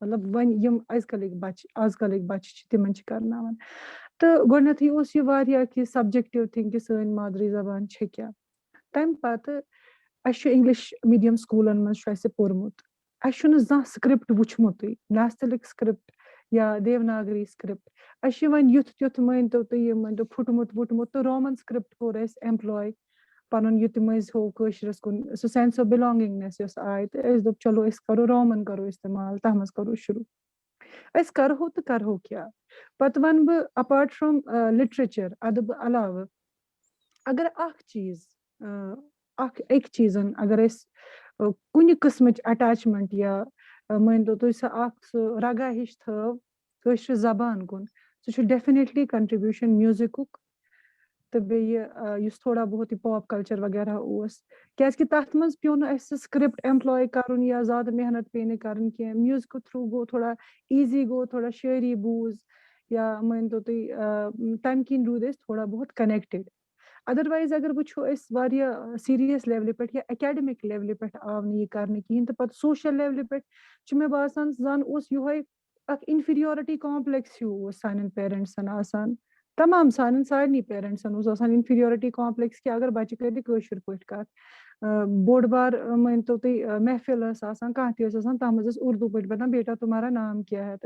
मतलब वन यम आजकल बच्चे तिमन छ करनावन तो गोडनेथै ओस ये वारिया कि सब्जेक्टिव थिंग कि सैन मादरी जबान छ क्या तम पत अस इंग्लिश मीडियम स्कूलन मज छु अस पोरमुत अस छु न जा स्क्रिप्ट वुचमुतै नास्तलिक स्क्रिप्ट या देवनागरी स्क्रिप्ट अस वन युथ तुथ मानतो तो ये मानतो फुटमुत वुटमुत तो रोमन स्क्रिप्ट कोर अस एम्प्लॉय पन युत मज हो कशरस कुन सो सेंस ऑफ बिलोंगिंगनेस यस आय तो अस दोप चलो अस करो रोमन करो इस्तेमाल तह मज करो शुरू अस करहो तो करहो क्या पत वन बह अपार्ट फ्रॉम लिटरेचर अदब अलावा अगर अख चीज एक चीजन अगर अस कुन किस्मच अटैचमेंट या मानतो तुम सो रगा हिश थव कशर जबान कुन सो डेफिनेटली कंट्रीब्यूशन म्यूजिक तो बेस थोड़ा बहुत पॉप कल्चर वगैरह क्या तथ मज पे ना स्क्रिप्ट एम्प्लॉय कर या ज़्यादा मेहनत पे ना कर म्यूजिक थ्रू गो थोड़ा ईजी गो थोड़ा शायरी बूज या मानतो तुम तम किन रूद थोड़ा बहुत कनेक्टेड अदरवाइज अगर वो सीरियस लेवल पे या एकेडमिक लेवल पे आव यह कर कहें तो पत सोशल लेवल पे मे बासान जान ये इन्फीरियोरिटी कॉम्प्लेक्स हूँ सान पेरेंट्सन आसान तमाम सान सारे पेरेंट्सन इन्फीरियोरिटी कॉम्प्लेक्स कि अगर बच्चे कर कशर पे कत बोड़ बार मानतो तुम महफिल कह तथ मज उर्दू पे बतान बेटा तुम्हारा नाम क्या है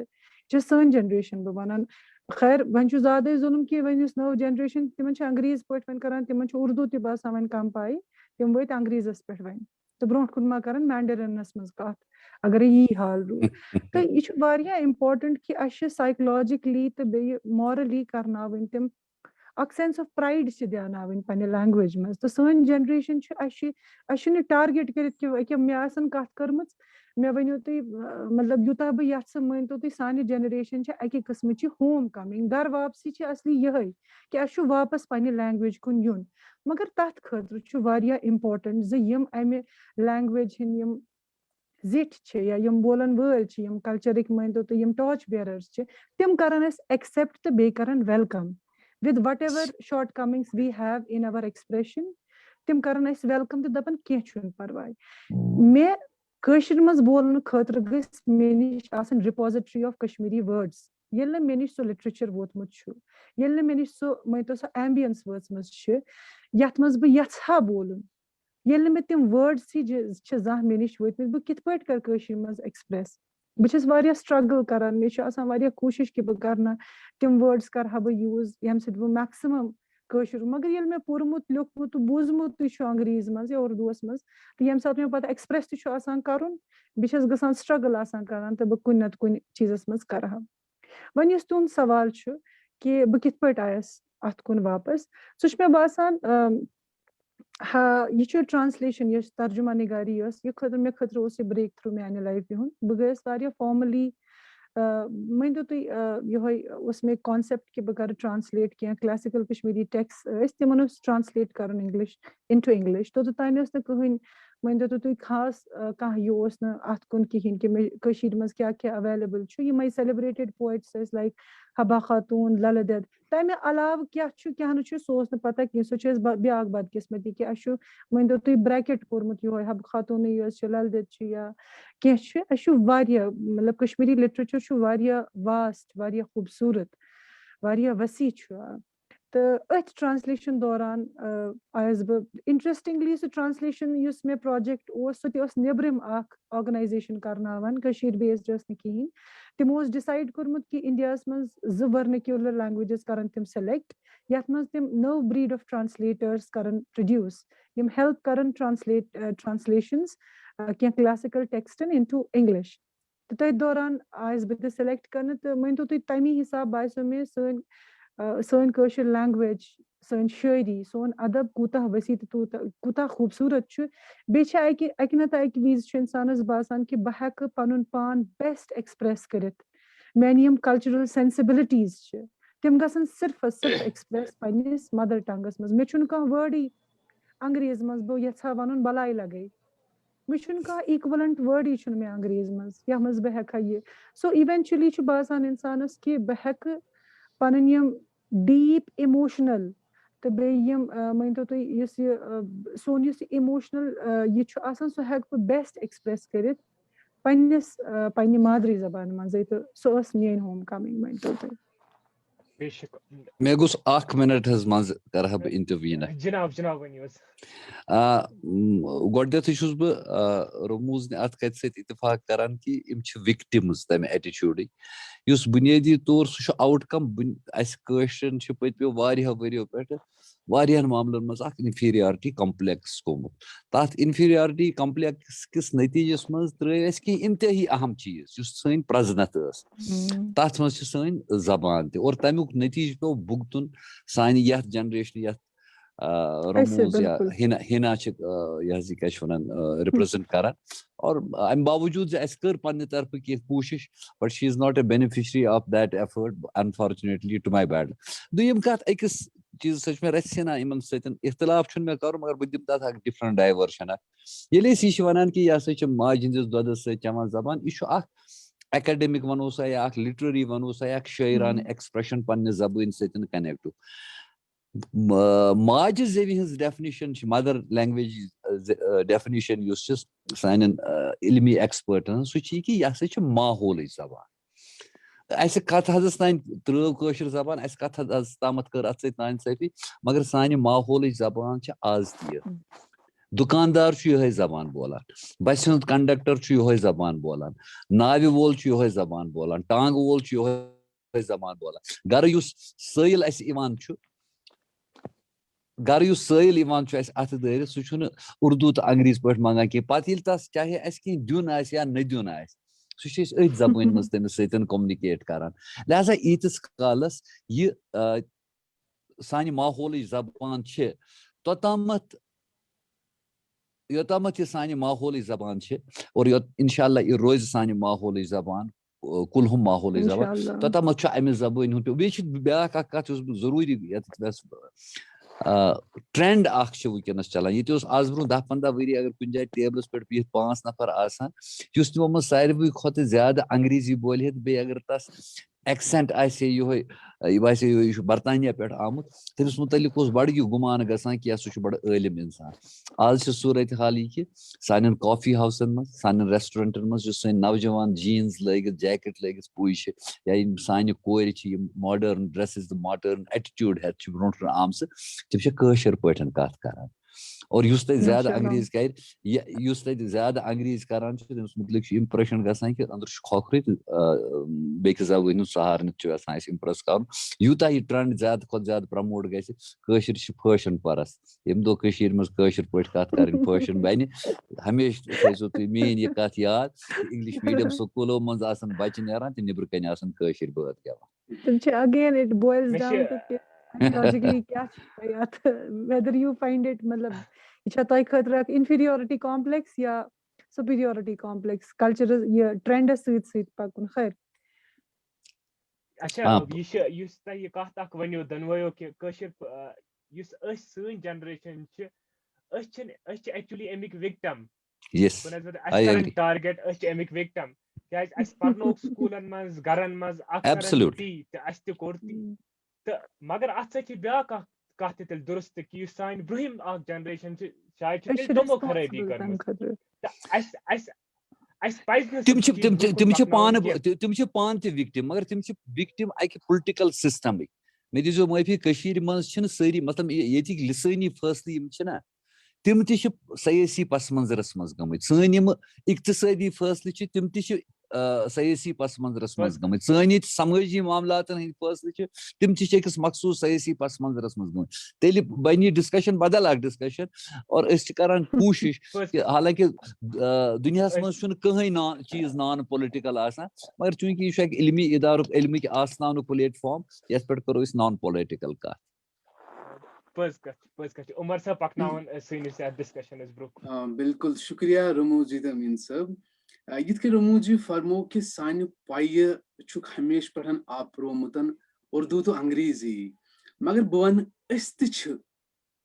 तो सन जनरेशन बह वन खैर वन ज्यादा जुल्म कि वन नव जनरेशन तिमन अंग्रेज पे वन कर तिमन उर्दू त बासान वन कम पाई तिम वत अंग्रेजस पे वन तो ब्रो कुन मा कर मैंडरिनस मज कत अगर यी हाल रूद तो यह इम्पोर्टेंट कि अस साइकोलॉजिकली तो बे मॉरली करनावन तिम अक सेंस ऑफ प्राइड दियान पन्ने लैंग्वेज मज तो सन जनरेशन अस टारगेट कर मे आसन कत कर्म मे वनो तुम मतलब यूता बह यह मानतो तुम सान जनरेशन अके किस्म होम कमिंग घर वापसी असली यह कि अस वापस पन्ने लैंग्वेज कुन युन मगर तथ खतर इम्पोर्टेंट ज़िम अमे लैंग्वेज हिंद जिठ या यम बोलन वल यम कल्चरिक मानतो तो यम टॉर्च बेयरर्स तिम करन अस एक्सेप्ट तो बे करन welcome with whatever shortcomings we have in our expression tim karan is welcome to dapan keh chun parwai me kashir maz bolnu khatir gas me nish asan repository of kashmiri words yelle me nish so literature wotmut chu yelle me nish so maito so ambience words maz chu yat maz be yatha bolun yelle me tim words si ch zah me nish wotmut bu kit pat kar kashir maz express बस struggle करान मे कोशिश कि बह तिम words कर बह use यम सद बह मैक्सिमम कशर मगर ये मे पोरमुत लिखमुत बूजमुत अंग्रेज मज या उर्दूस मज तो यम सात मे पता एक्सप्रेस कर बस गसान स्ट्रगल करान तो बह कुन नत कुन चीजस मज कर वन तुंद सवाल कि बह कित पे आयस अत कुन वापस सो मे बासान हाँ यह ट्रांसलेशन यह तर्जुमा निगारी ये खतर मे खतर ब्रेक थ्रू माने लाइफ हूँ बह गई फॉर्मली मानतो तुम ये मे कॉन्सेप्ट कि बह कर ट्रांसलेट क्या क्लासिकल कश्मीरी टेक्स्ट तिमन ट्रांसलेट कर इंग्लिश इनटू इंग्लिश तो तान कहीं मानतो तुम खास कह यह अत कुन कहें कि मज क्या क्या अवेलेबल यम सेलिब्रेटेड पोइट्स लाइक हबा खातून लल दद तमें अलाव क्या सो पता कह सो ब्या बदकिस्मती कि अस मानतो तुम ब्रैकेट कोर्मुत ये हब खातून लल दद या कह मतलब कश्मीरी लिटरेचर वास्ट खूबसूरत वसी तो अथ ट्रांसलेशन दौरान आयस बह इंटरेस्टिंगली सो ट्रांसलेशन मे प्रोजेक्ट सो नब्रम ऑर्गनाइजेशन करनावान बेस्ड कहें तिमो डिसाइड कोर्मुत कि इंडिया मज वर्निक्यूलर लैंग्वेजेस कर तिम सेलेक्ट यथ मज तिम नव ब्रीड ऑफ ट्रांसलेटर्स कर प्रोड्यूस यम हेल्प कर ट्रांसलेशंस क्या क्लासिकल टेक्स्टन इनटू इंग्लिश तो तथ दौरान आयस बह सेलेक्ट कर तो मानतो तुम तमी हिसाब बासो मे सन कशर लैंग्वेज سٲنۍ شٲعری سون ادب کوٗتاہ ؤسیع تہٕ کوٗتاہ خوٗبصوٗرت چھُ بیٚیہِ چھِ اَکہِ نتہٕ اَکہِ وِزِ چھُ اِنسانَس باسان کہِ بہٕ ہٮ۪کہٕ پَنُن پان بیسٹ ایٚکسپرٛیس کٔرِتھ میٛانہِ یِم کَلچرَل سینسِبلٹیٖز چھِ تِم گژھن صرف ایٚکسپرٛیس پنٛنِس مَدر ٹنٛگَس منٛز مےٚ چھُنہٕ کانٛہہ وٲرڈٕے انٛگریٖز منٛز بہٕ یَژھا وَنُن بَلاے لَگے مےٚ چھُنہٕ کانٛہہ ایٖکوَلَنٹ وٲرڈٕے چھُنہٕ مےٚ انٛگریٖز منٛز یَتھ منٛز بہٕ ہٮ۪کہٕ ہا یہِ سو اِوٮ۪نچُلی چھُ باسان اِنسانَس کہِ بہٕ ہٮ۪کہٕ پَنٕنۍ یِم ڈیٖپ اِموشنَل تہٕ بیٚیہِ یِم مٲنۍتو تُہۍ یُس یہِ سون یُس یہِ اِموشنَل یہِ چھُ آسان سُہ ہٮ۪کہٕ بہٕ بیسٹ ایٚکسپرٛیس کٔرِتھ پنٛنہِ مادری زبانہِ منٛزٕے تہٕ سۄ ٲس میٛٲنۍ ہوم کَمِنٛگ مٲنۍتو تُہۍ بیشک مےٚ گوٚژھ 1 مِنٹ حظ منٛزٕ کَرٕ ہا بہٕ اِنٹرویو جِناب ؤنِو حظ گۄڈٕنٮ۪تھٕے چھُس بہٕ رموٗزنہِ اَتھ کَتھِ سۭتۍ اِتفاق کران کہِ یِم چھِ وِکٹِمٕز تَمہِ ایٹِچوٗڈٕکۍ یُس بُنیٲدی طور سُہ چھُ آوُٹ کَم اَسہِ کٲشرٮ۪ن چھِ پٔتمیو واریاہو ؤرِیو پٮ۪ٹھٕ واریاہن معاملن منٛز اکھ اِنفیٖریارٹی کَمپلیکٕس گوٚمُت تَتھ اِنفیٖریارٹی کَمپلیکٕس کِس نٔتیٖجس منٛز ترٛٲے اَسہِ کینٛہہ اِنتہٲیی اہم چیٖز یُس سٲنۍ پرٛزنتھ ٲس تَتھ منٛز چھِ سٲنۍ زبان تہِ اور تَمیُک نٔتیٖجہٕ پیوٚو بُگتُن سانہِ یَتھ جنریشنہِ یَتھ رموٗز یا ہِنا چھِ یہِ حظ یہِ کیٛاہ چھِ وَنان رِپرٛزنٹ کران اور اَمہِ باوجوٗد زِ اَسہِ کٔر پننہِ طرفہٕ کینٛہہ کوٗشِش but she is not a beneficiary of that effort unfortunately to my bad دوٚیِم کَتھ أکِس چیٖزَس سۭتۍ چھُ مےٚ رَژھِ سِنا یِمن سۭتۍ اِختِلاف چھُنہٕ مےٚ کَرُن مگر بہٕ دِمہٕ تَتھ اکھ ڈِفرنٹ ڈایوٲرشن اکھ ییٚلہِ أسۍ یہِ چھِ وَنان کہِ یہِ ہسا چھِ ماجہِ ہِنٛدِس دۄدَس سۭتۍ چٮ۪وان زبان یہِ چھُ اکھ ایکیڈمِک وَنو سا یا اکھ لِٹرٔری وَنو سا یا اکھ شٲعرانہٕ ایٚکٕسپریشن پننہِ زبٲنۍ سۭتۍ کَنیکٹِو ماجہِ زیوِ ہٕنٛز ڈیفنِشن چھِ مَدر لینگویج ڈیفنِشن یُس چھِ سانٮ۪ن علمی ایٚکٕسپٲرٹن سُہ چھِ یہِ کہِ یہِ ہسا چھِ ماحولٕچ زبان اَسہِ کَتھ حدس تانۍ ترٲو کٲشِر زبان اَسہِ کَتھ حدس تامَتھ کٔر اَتھ سۭتۍ نااِنصٲفی مگر سانہِ ماحولٕچ زبان چھِ آز تہِ یہِ دُکاندار چھُ یِہوے زبان بولان بسہِ ہُنٛد کنڈکٹر چھُ یِہوے زبان بولان ناوِ وول چھُ یِہوے زبان بولان ٹانگہٕ وول چھُ یِہوے زبان بولان گرٕ یُس سٲیِل اَسہِ یِوان چھُ اَسہِ اَتھٕ دٲرِتھ سُہ چھُنہٕ اُردو تہٕ انگریٖزی پٲٹھۍ منٛگان کینٛہہ پَتہٕ ییٚلہِ تَس چاہے اَسہِ کینٛہہ دیُن آسہِ یا نہٕ دیُن آسہِ سُہ چھِ أسۍ أتھۍ زبٲنۍ منٛز تٔمِس سۭتۍ کوٚمنِکیٹ کران لہٰذا ییٖتِس کالس یہِ سانہِ ماحولٕچ زبان چھِ توٚتامَتھ یوٚتامَتھ یہِ سانہِ ماحولٕچ زبان چھِ اور اِنشاء اللہ یہِ روزِ سانہِ ماحولٕچ زبان کُلہُم ماحولٕچ زبان توٚتامَتھ چھُ اَمہِ زبٲنۍ ہُنٛد بیٚیہِ چھِ بیاکھ اکھ کَتھ یُس بہٕ ضروٗری یَتھ ٹرینڈ اکھ چھُ وٕنکیٚنس چلان ییٚتہِ اوس آز برونٛہہ 10-15 ؤری اگر کُنہِ جایہِ ٹیبلَس پٮ۪ٹھ بِہِتھ 5 نفر آسان یُس تِمو منٛز ساروٕے کھۄتہٕ زیادٕ انگریٖزی بولہِ ہے تہٕ بیٚیہِ اگر تَس ایکسینٹ آسہِ ہے یِہوے یہِ باسے یہِ چھُ برطانیہ پٮ۪ٹھ آمُت تٔمِس مُتعلِق اوس بَڑٕ یہِ گُمان گژھان کہِ سُہ چھُ بَڑٕ عٲلِم اِنسان آز چھِ صوٗرت حال یہِ کہِ سانٮ۪ن کافی ہاوسن منٛز سانٮ۪ن ریسٹورنٹن منٛز یُس سٲنۍ نوجوان جیٖنٕز لٲگِتھ جیکٹ لٲگِتھ پُے چھِ یا یِم سانہِ کورِ چھِ یِم ماڈٲرٕن ڈریسز تہٕ ماڈٲرٕن ایٹِچوٗڈ ہیٚتھ چھِ برونٛٹھ برونٛٹھ آمژٕ تِم چھِ کٲشِر پٲٹھۍ کَتھ کران اور یُس تَتہِ زیادٕ انگریٖز کرِ یُس تَتہِ زیادٕ انگریٖز کران چھُ تٔمِس مُتعلِق چھُ اِمپریشن گژھان کہِ أنٛدرٕ چھُ کھوکھرٕے تہٕ بیٚکہِ زبٲنۍ ہُنٛد سہارنہٕ چھُ یژھان اَسہِ اِمپریس کرُن یوٗتاہ یہِ ٹرینڈ زیادٕ کھۄتہٕ زیادٕ پرموٹ گژھِ کٲشِر چھِ فٲشن پرست ییٚمہِ دۄہ کٔشیٖر منٛز کٲشِر پٲٹھۍ کَتھ کَرٕنۍ فٲشن بَنہِ ہمیشہٕ تھٲیزیو تُہۍ میٲنۍ یہِ کَتھ یاد اِنگلِش میٖڈیم سکوٗلو منٛز آسان بَچہِ نیران تہٕ نیبرٕ کَنہِ آسان کٲشِر بٲتھ گٮ۪وان یہِ چھا تۄہہِ خٲطرٕ اکھ اِنفیٖریورٹی کامپلیکس یا سُپیریورٹی کامپلیکس کلچرس یہِ ٹرینڈس سۭتۍ سۭتۍ پَکُن خٲر اچھا یُس تۄہہِ یہِ کَتھ اکھ ؤنِو دۄنوَیو کہِ کٲشِر یُس أسۍ سٲنۍ جنریشن چھِ أسۍ چھِ ایکچُؤلی اَمِکۍ وِکٹم اَسہِ کران ٹارگیٹ أسۍ چھِ اَمِکۍ وِکٹم کیازِ اَسہِ پَرنووُکھ سکوٗلن منٛز گرن منٛز اکثر تی تہٕ اَسہِ تہِ کوٚر تی تہٕ مگر اَتھ سۭتۍ چھِ بیاکھ اکھ کَتھ تہِ تیٚلہِ درست کہِ یُس سانہِ برٛونٛہِم اکھ جنریشن چھِ شاید چھِ تیٚلہِ تِمو خرٲبی کٔرمٕژ تِم چھِ پانہٕ تہِ وِکٹِم مگر تِم چھِ وِکٹِم اَکہِ پُلٹِکل سِسٹمٕکۍ مےٚ دِیٖزیو معٲفی کٔشیٖرِ منٛز چھِنہٕ سٲری مطلب ییٚتِکۍ لِسٲنی فٲصلہٕ یِم چھِنہ تِم تہِ چھِ سیٲسی پس منظرس منٛز گٔمٕتۍ سٲنۍ یِم اِقتِصٲدی فٲصلہٕ چھِ تِم تہِ چھِ سیٲسی پس منظرس منٛز گٔمٕتۍ سٲنۍ ییٚتہِ سمٲجی معاملاتن ہٕنٛدۍ فٲصلہٕ چھِ تِم تہِ چھِ أکِس مخصوٗص سیٲسی پس منظرس منٛز گٔمٕتۍ تیٚلہِ بنہِ یہِ ڈسکشن بدل اکھ ڈسکشن اور أسۍ چھِ کران کوٗشِش کہِ حالانکہِ دُنیاہس منٛز چھُنہٕ کٕہٕنۍ چیٖز نان پُلٹِکل آسان مگر چوٗنٛکہِ یہِ چھُ اکھ علمی اِدارُک علمٕکۍ آستانُک پلیٹ فارم یتھ پٮ۪ٹھ کرو أسۍ نان پُلٹِکل کتھ पज कथ उमर साहब पकनावन सैनिस या डिस्कशन इस ब्रुक बिल्कुल शुक्रिया रमूजी अमीन साहब यिथ कन रमूजी फरमो कि सानि पाय छुक हमेश पढ़न आप्रोमुतन उर्दू तो अंग्रेजी मगर बह वन अस त छ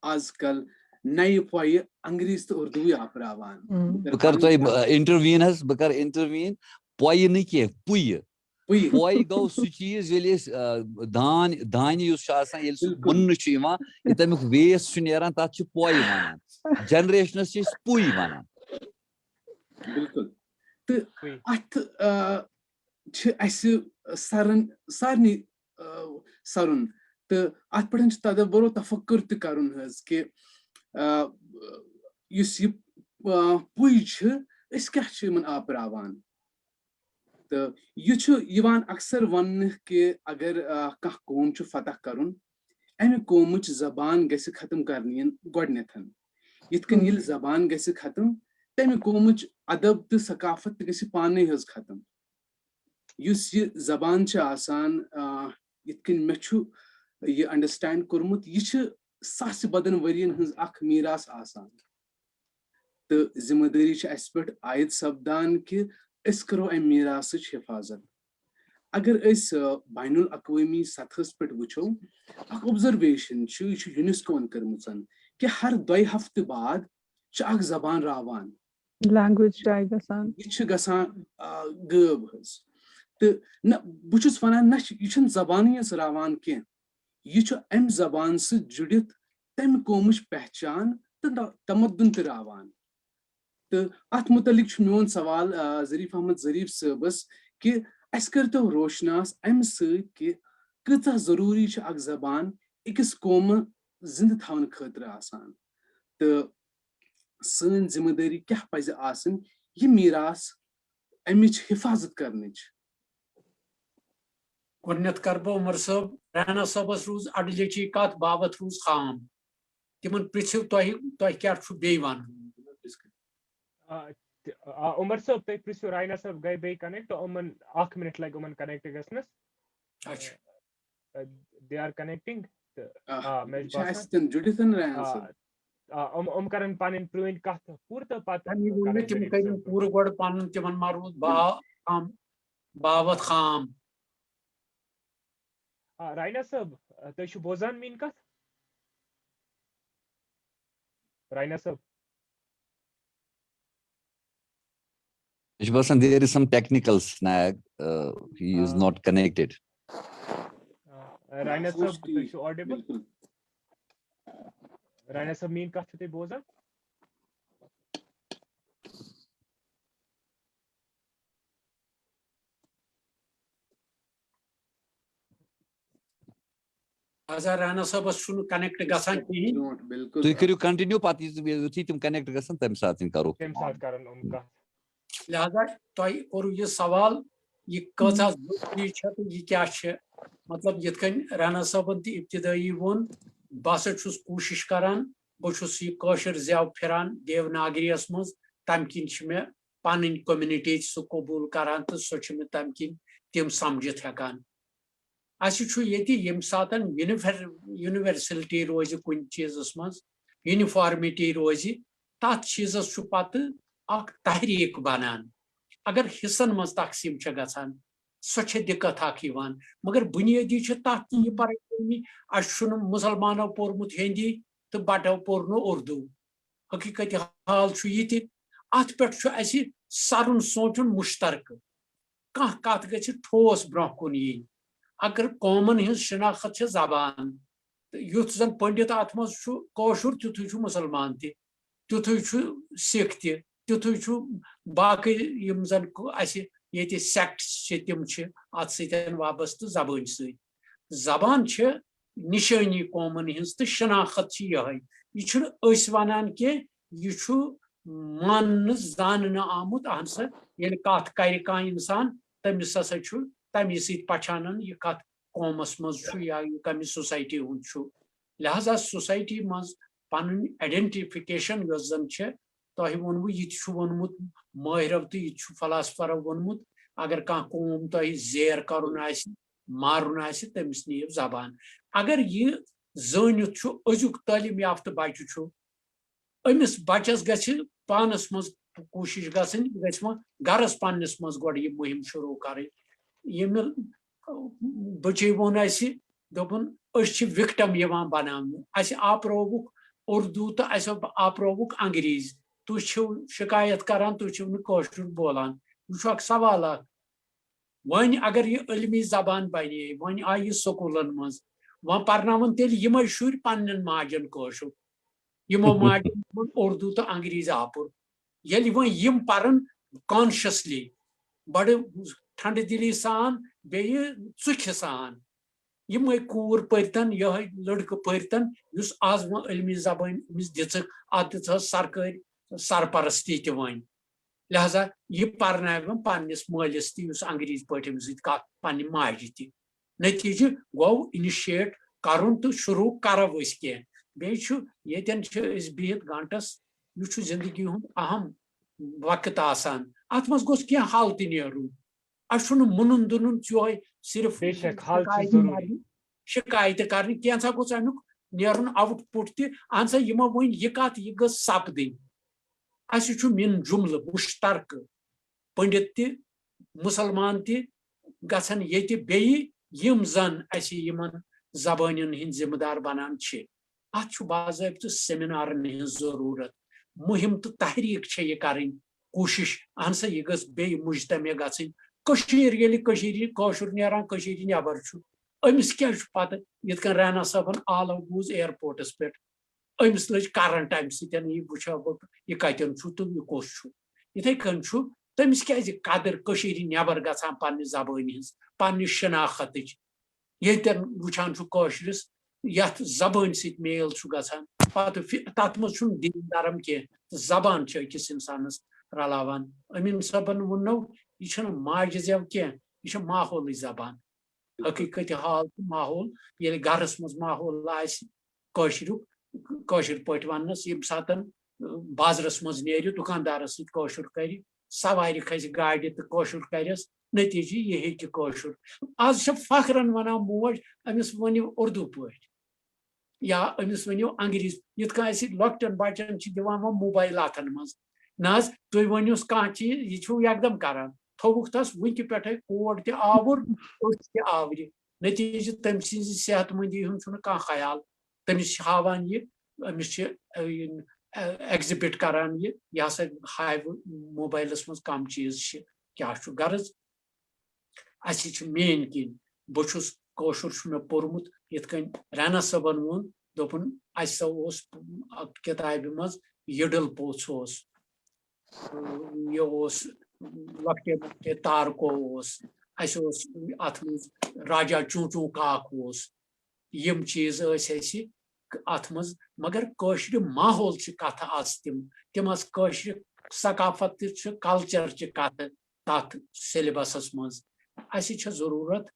आजकल नए पाय अंग्रेज तो उर्दू आप्रावान बह कर तो इंटरवीन हस बह कर इंटरवीन पॉय न के पुय पॉय गो सु चीज येले दान दान युस छ आसान येल सु बुन्न छ इवा ये तमिक वेस छ नेरान तात छ पॉय वनान जनरेशनस छ पुय वनान बिल्कुल तो अथ छ अस सरन सारनी सरुन तो अथ पढ़न छ तदब्बुर तफक्कुर त करन हस के युस ये पुय छ अस क्या छ मन आप्रावान तो यह अक्सर वन कि अगर कह कौम फतह करुन अमि कौमच जबान गस खत्म करनी गोडनेथन यिथ कन यिल जबान गस खत्म तमि कौमच अदब तो सकाफत गस पाने हज खत्म युस ये जबान छ आसान यिथ कन मे छु ये अंडरस्टैंड कोरमुत यह छ सास बदन वरियन हज अख मीरास आसान तो जिम्मेदारी छ अस पे आयद सपदान कि अस करो अम मीरासच हिफाजत अगर अस बैनुल अक़वामी सतहस पे वुचो अख ऑब्जर्वेशन यूनेस्को कर्मचन कि हर 2 हफ्ते बाद अख जबान रावान लैंग्वेज डाई गसान यह गसान गब हज तो न बुचुस वनान न यह जबान रावान कह यह अम जबान से जुड़ित तम कौमच पहचान तो तमद्दुन त रावान तो अत मुतलिक मोन सवाल ज़रीफ अहमद ज़रीफ साहबस कि अस कर तो रोशनास अम कि कचा जरूरी अख जबान अकिस कौम जिंद थवन खतर आसान तो सन जिम्मेदारी क्या पज आसन यह मीरास अमिच हिफाजत करनिच गोडनेथ कर बह उमर साहब राना साहबस रूज अडलची कत बाबत रूज खाम तिमन पृछिव तुह क्या बे वन उमर साहब तुम पृछिव रायना साहब गए बे कनेक्ट तो उमन 1 मिनट लग उमन कनेक्ट गसनस दे आर कनेक्टिंग मैं छास्तन जुड़ितन रायना साहब करन पानिन प्रूइन कथ पूर तो पत तिम करिन पूर गोड पान तिमन मारूद बाबत खाम रायना साहब तुम छु बोजान मीन कथ रायना साहब there is some technical snag. He is not connected. Raina sab, तुम छु audible? Raina sab मीन कथ छु बोजान आजा राना साहबस छु कनेक्ट गसान कहीं बिल्कुल तुम करियो कंटिन्यू पाती तुम कनेक्ट गसन तम साथ करो तम साथ करन उनका लिहाजा तुह कोर यह सवाल यह कचा जरूरी तो यह क्या मतलब यिथ कन राना साहबन त इब्तदाई वोन बस कोशिश करान बहुस यह ज़ेव फिरान देवनागरीस मज तम किन मे पन कम्युनिटी सह कबूल करान तो सह मे तम किन तम समझित हेकान ये सात यूनिवर्सलिटी रोज कुन चीजस मज यूनिफॉर्मिटी रोज तथ चीजस पत तहरीक बनान अगर हिस्सन मज तकसीम गसान सह दिक्कत मगर बुनियादी तथ यह परेशानी अन मुसलमानों पोर्मुत हिंदी तो बटो पोर उर्दू हकीकत हाल यह अत पे सरुन सोचुन मुश्तरक कह कत ग ठोस ब्रोह कुन यी अगर कौमन हज शनाख्त जबान युथ जन पंडित अत मशुर तुथु मुसलमान तुथु सिख तुथु बाकी जन ये सेक्ट्स तम अत सबस्त जबान जबान निशानी कौमन हज तो शनाख्त यह वनान कि यह मान जान आमुत अहन सा ये कत कर इंसान तमिस हसा तमी सत पछानन यह कत कौमस मज या कमी सोसाइटी हूं लिहाजा सोसाइटी मज पन आइडेंटिफिकेशन जन तुह वोनवु यह वोनमुत माहिरव तो यह फलासफरो वोनमुत अगर कह कौम तुह जेर कर मारुन तमिस नीव जबान अगर यह زٲنِتھ چھُ أزیُک تعلیٖم یافتہٕ بَچہٕ چھُ أمِس بَچَس گژھِ پانَس منٛز کوٗشِش گژھٕنۍ یہِ گژھِ وۄنۍ گَرَس پنٛنِس منٛز گۄڈٕ یہِ مُہِم شروٗع کَرٕنۍ ییٚمہِ بٔچی ووٚن اَسہِ دوٚپُن أسۍ چھِ وِکٹم یِوان بَناونہٕ اَسہِ آپرووُکھ اُردو تہٕ اَسہِ آپرووُکھ انگریٖزی تُہۍ چھِو شِکایت کران تُہۍ چھِو نہٕ کٲشُر بولان یہِ چھُ اکھ سوال اکھ وۄنۍ اگر یہِ علمی زبان بنے وۄنۍ آیہِ یہِ سکوٗلن منٛز وۄنۍ پرناوَن تیٚلہِ یِمے شُرۍ پننٮ۪ن ماجن کٲشُر یِمو ماجن اُردو تہٕ انگریٖزی آپُر ییٚلہِ وۄنۍ یِم پرن کانشیسلی بڑٕ ٹھنڈٕ دِلی سان بیٚیہِ ژُکھِ سان یِمے کوٗر پٔرتن یِہوے لڑکہٕ پٔرتن یُس آز وۄنۍ علمی زبٲنۍ أمِس دِژٕکھ اَتھ دِژہس سرکٲرۍ سرپرستی تہِ وۄنۍ لہذا یہِ پرناوِ پننِس مٲلِس تہِ یُس انگریٖزی پٲٹھۍ أمِس سۭتۍ کتھ پننہِ ماجہِ تہِ نتیٖجہٕ گوٚو اِنِشیٹ کرُن تہٕ شروٗع کرو أسۍ کینٛہہ بیٚیہِ چھُ ییٚتٮ۪ن چھِ أسۍ بِہِتھ گنٹس یہِ چھُ زندگی ہُنٛد اہم وقت آسان اتھ منٛز گوٚژھ کینٛہہ حل تہِ نیرُن اَسہِ چھُنہٕ مُنُن دُنُن یِہوے صرف شِکایتہٕ کرنہِ کینٛژھا گوٚژھ امیُک نیرُن آوُٹ پُٹ تہِ اہن سا یِمو وۄنۍ یہِ کتھ یہِ گٔژھ سپدٕنۍ اَسہِ چھُ مِن جُملہٕ مُشترکہٕ پٔنڈِت تہِ مُسلمان تہِ گژھن ییٚتہِ بیٚیہِ یِم زن اَسہِ یِمن زبٲنٮ۪ن ہٕنٛدۍ ذِمہٕ دار بنان چھِ اتھ چھُ باضٲبطہٕ سیمِنارن ہٕنٛز ضروٗرت مُہِم تہٕ تحریٖک چھےٚ یہِ کرٕنۍ کوٗشِش اہن سا یہِ گٔژھ بیٚیہِ مُجتمع گژھٕنۍ کٔشیٖر ییٚلہِ کٔشیٖرِ کٲشُر نیران کٔشیٖرِ نٮ۪بر چھُ أمِس کیٛاہ چھُ پتہٕ یِتھ کٔنۍ رانا صٲبن آلو بوٗز اِیرپورٹس پٮ۪ٹھ أمِس لٔج کرنٹ امہِ سۭتۍ یہِ وٕچھو بہٕ یہِ کتٮ۪ن چھُ تہٕ یہِ کُس چھُ یِتھٕے کٔنۍ چھُ تٔمِس کیٛازِ قدٕر کٔشیٖرِ نٮ۪بر گژھان پننہِ زبٲنۍ ہٕنٛز پننہِ شناختٕچ ییٚتٮ۪ن وٕچھان چھُ کٲشرِس یتھ زبٲنۍ سۭتۍ میل چھُ گژھان پتہٕ تتھ منٛز چھُنہٕ دیٖن دھرم کینٛہہ زبان چھِ أکِس انسانس رلاوان أمیٖن صٲبن ووٚننو یہِ چھُنہٕ ماجہِ زٮ۪و کینٛہہ یہِ چھِ ماحولٕچ زبان حقیٖقت حال تہٕ ماحول ییٚلہِ گرس منٛز ماحول آسہِ کٲشریُک کٲشِر پٲٹھۍ وننس ییٚمہِ ساتہٕ بازرس منٛز نیرِ دُکاندارس سۭتۍ کٲشُر کرِ سوارِ کھسہِ گاڑِ تہٕ کٲشُر کرٮ۪س نتیٖجہٕ یہِ ہیٚکہِ کٲشُر آز چھِ فخرن ونان موج أمِس ؤنِو اُردو پٲٹھۍ یا أمِس ؤنِو انگریٖزی یِتھ کٔنۍ أسۍ لۄکٹٮ۪ن بچن چھِ دِوان وۄنۍ موبایل اتھن منٛز نہ حظ تُہۍ ؤنِوس کانٛہہ چیٖز یہِ چھُو یکدم کران تھوٚوُکھ تس وٕنکہِ پٮ۪ٹھے کوڑ تہِ آوُر أچھ تہِ آورِ نتیٖجہٕ تٔمۍ سٕنٛزِ صحت مندی ہُنٛد چھُنہٕ کانٛہہ خیال تٔمِس چھِ ہاوان یہِ أمِس چھِ ایگزِبِٹ کران یہِ ہسا ہاوِ موبایلس منٛز کم چیٖز چھِ کیٛاہ چھُ غرض اَسہِ چھِ میٲنۍ کِنۍ بہٕ چھُس کٲشُر چھُ مےٚ پوٚرمُت یِتھ کٔنۍ رانا صٲبن ووٚن دوٚپُن اَسہِ سا اوس کِتابہِ منٛز یِڈٕل پوٚژھ اوس یہِ اوس لۄکٹہِ لۄکٹہِ تارکو اوس اَسہِ اوس اتھ منٛز راجا چوٗ کاک اوس یِم چیٖز ٲسۍ اَسہِ اتھ منٛز مگر کٲشرِ ماحول چہِ کتھٕ آسہٕ تِم آسہٕ کٲشرِ ثقافت تہِ چھِ کلچر چہِ کتھٕ تتھ سیلبسس منٛز اَسہِ چھےٚ ضروٗرت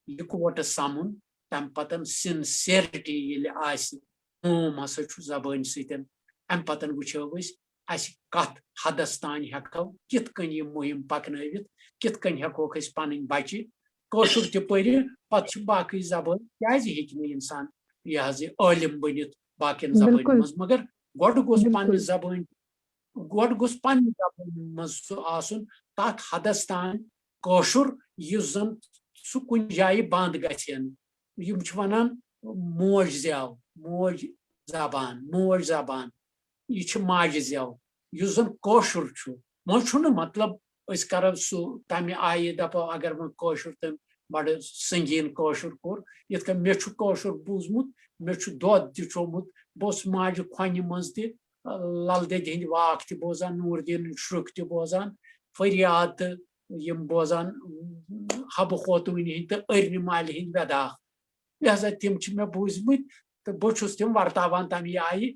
یِکوٹہٕ سمُن تمہِ پتہٕ سِنسیرٹی ییٚلہِ آسہِ قوم ہسا چھُ زبٲنۍ سۭتۍ امہِ پتہٕ وٕچھو أسۍ اَسہِ کتھ حدس تانۍ ہٮ۪کو کِتھ کٔنۍ یہِ مُہِم پکنٲوِتھ کِتھ کٔنۍ ہٮ۪کوکھ أسۍ پنٕنۍ بچہِ کٲشُر تہِ پٔرِ پتہٕ چھِ باقٕے زبٲنۍ کیٛازِ ہیٚکہِ نہٕ انسان یہِ حظ یہِ عٲلِم بٔنِتھ باقین زبٲنۍ منٛز مگر گۄڈٕ گوٚژھ پننہِ زبٲنۍ منٛز سُہ آسُن تتھ حدس تانۍ کٲشُر یُس زن سُہ کُنہِ جایہِ بنٛد گژھِ یِم چھِ ونان موج زٮ۪و موج زبان یہِ چھِ ماجہِ زٮ۪و یُس زن کٲشُر چھُ وۄنۍ چھُنہٕ مطلب أسۍ کرو سُہ تمہِ آیہِ دپو اگر وۄنۍ کٲشُر تٔمۍ بڑٕ سنگیٖن کٲشُر کوٚر یِتھ کٔنۍ مےٚ چھُ کٲشُر بوٗزمُت مےٚ چھُ دۄد تہِ چومُت بہٕ اوسُس ماجہِ کھۄنہِ منٛز تہِ لل دٮ۪دِ ہٕنٛدۍ واکھ تہِ بوزان نوٗر دیٖنٕنۍ شرُک تہِ بوزان فریاد تہٕ یِم بوزان حبہٕ خوتوٗنۍ ہٕنٛدۍ تہٕ أرنہِ مالہِ ہٕنٛدۍ وٮ۪داکھ لہذا تِم چھِ مےٚ بوٗزمٕتۍ تہٕ بہٕ چھُس تِم ورتاوان تمہِ آیہِ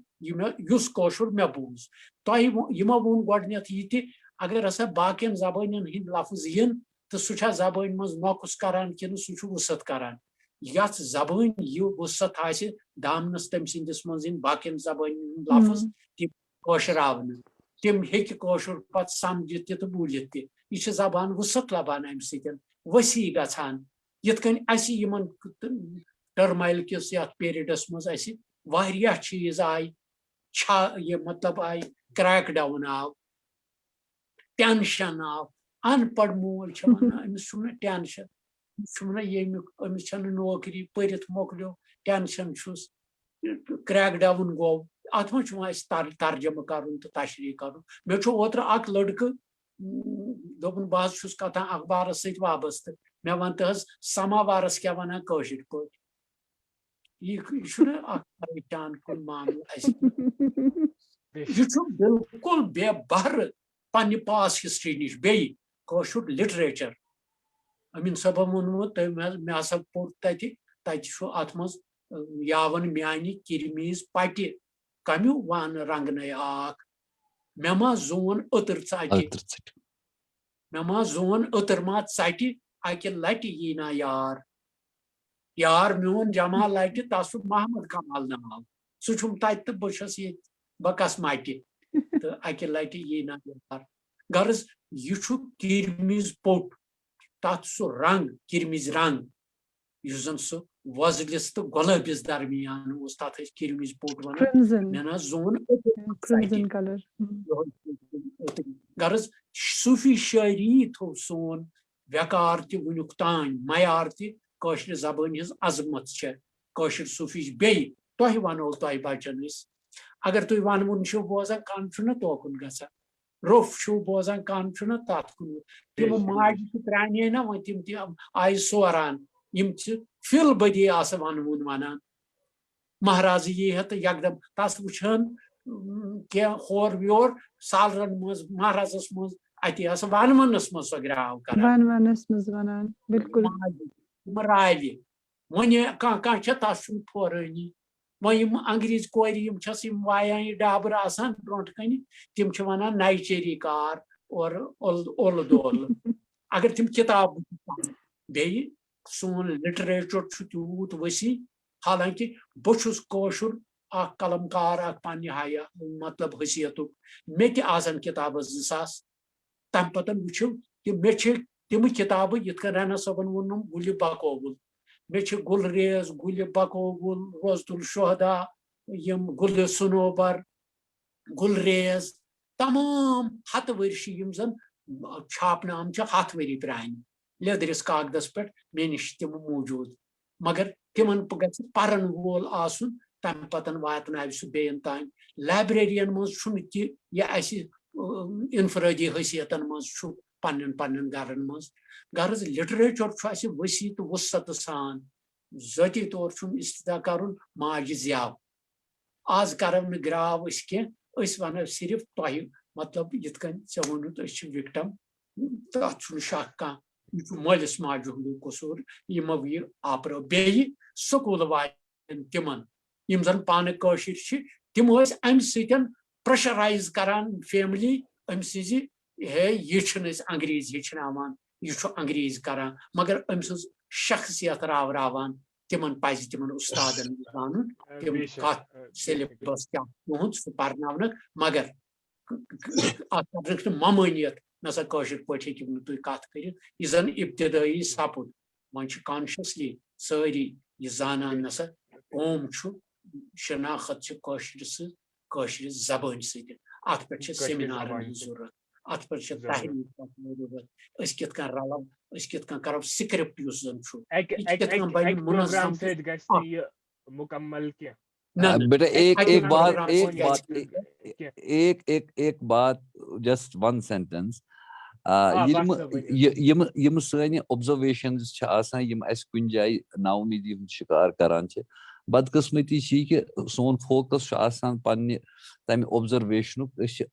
یُس کٲشُر مےٚ بوٗز تۄہہِ یِمو ووٚن گۄڈٕنیتھ یہِ تہِ اگر ہسا باقین زبٲنٮ۪ن ہٕنٛدۍ لفظ یِن تہٕ سُہ چھا زبٲنۍ منٛز نۄقُص کران کِنہٕ سُہ چھُ وُسعت کران یتھ زبٲنۍ یہِ وُسعت آسہِ دامنس تٔمۍ سٕنٛدِس منٛز یِن باقین زبٲنۍ ہٕنٛدۍ لفظ تِم کٲشراونہٕ تِم ہیٚکہِ کٲشُر پتہٕ سمجِتھ تہِ تہٕ بوٗلِتھ تہِ یہِ چھِ زبان وُسعت لبان امہِ سۭتۍ ؤسیع گژھان یِتھ کٔنۍ اَسہِ یِمن टर्माइल किस यथ पीरियडस मज ऐसी वारिया चीज आई ये मतलब आई क्रैक डाउन आव टेंशन आव अनपढ़ मोल अमिस टेंशन अमिस नौकरी परित मोकलो टेंशन क्रैक डाउन गो अत मज तर्जम कर तशरी कर मे ओत्र अख लड़क दोपन बह कथा अखबार सत वाबस्त मे वन तहस समावारस क्या वन कशिर पे यह परेशान कुन मामल बिल्कुल बेबर पन्ने पास हिस्ट्री निश बेशुर लिटरेचर अमीन सब वोनमुत मे हसा पोर अत मज यावन म्यानि किरमीज पटि कम्यू वन रंगने आख मे मा जोन अतर चट मे मा जोन अतर मा चटि अकि लटि यी ना यार मोन जमा लटि तस महमद कमाल नाव सह तत बस ये बकस मटि तो अकि लटि यी ना यार गर्ज यह किरमिज पोट तथ सह रंग किरमिज रंग युस जन सह वजलिस तो गुलाबिस दरमियान तथ किरमिज पोट वन मे ना जोन गर्ज सूफी शायरी थो सोन व्यकार तुक तान मयार तशर जबान हज अजमत सूफी बे तुह वनो तुह बचन अगर तुम वनवन बोजान कन तोकुन गसान रोफ बोजान कन तथ कुन तम माज त्राने ना वो तम आय सोरान फिल बदी वनवन वनान महाराज यह तो यकदम तस वुन क्या होर योर सालरन मज महाराजस मज अति वनवनस मज सो ग्राव कर बिल्कुल रावि वन कह तस फोरानी वह अंग्रेज कोर वायान डाबर आसान ब्रोट कन तम वन नैचरी कार और ओल दोल अगर तम किताब बे सोन लिटरेचर तूत वसी हालांकि बहुस कशुर कलमकार पन्ने हया मतलब हैसियत मे तन किताब 2000 तम पत वो कि मे तम किताब यथ राना सबन वोनम गुल बकोबुल मे गुलरेज गुल बकोबुल रोजतुल शोहदा यम गुल सनोबर गुलरेज तमाम हत वर्षि यम जन छापन आम 100 वरी प्रान लेदरिस कागदस पे मे निश तम मौजूद मगर तिमन गछ परन वोल आसुन तम पतन वातनाव सह बेन तान लाइब्रेरियन मज यह इनफरादी हैसियतन मज पन्न पन्न गरन मज गर्ज लिटरेचर वसी तो वसत सान ज़ाती तौर इस्तदा करुन माज ज़्याव आज करव न ग्राव कह वन सिर्फ तुह मतलब यथ ऐ वोनुत विक्टम तथ शक कह यह मलिस माज कसूर यह मो यह आपरो बे स्कूल वाले तिमन यम जन पान कशिर तम अम सतन प्रेशराइज करान फैमिली अम सि हे यह अंग्रेज हेचनावान यह अंग्रेज करान मगर अम सज शख्सियत रावरावान तिमन पज तिमन उस्तादन जानन तिम कत सिलेबस क्या सह पर्न मगर ममानियत नसा कशिर पे हेकू तुम कत कर यह जन इब्तदाई सपुद वन कॉन्शियसली सारी यह जानान नसा कौम शनाखत कशिर जबान सत पे सेमिनार जरूरत अत पे तहरीक कित रलो कित करो स्क्रिप्ट मुकम्मल बेटा एक बात जस्ट वन सेंटेंस यम सन ऑब्जर्वेशंस कुन जाय नाउमीदी हुंद शिकार करान बदकिस्मती कि सोन फोकस पन्ने तम ऑब्जर्वेशन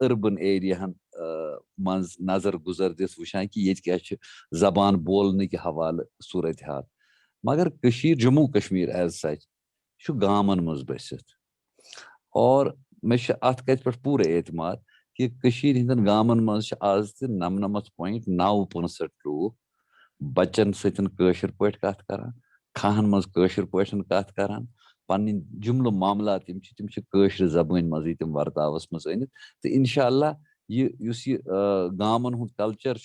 अर्बन एरिया मज नजर गुजर दिस वुचान कि ये क्या जबान बोलने के हवाले सूरत हाल मगर जम्मू कश्मीर एज सच गामन मज बसित और मे अत कत पे पूरा एतमाद कि हिंदन गामन मज आज 99.9% लोग बच्चन सतर पे कत करान खाहन मज पे कत करान पन्न जुमल मामला तम जबान मज तम वर्तावस मज अनित तो इंशाअल्लाह यह गामन हुंद कल्चर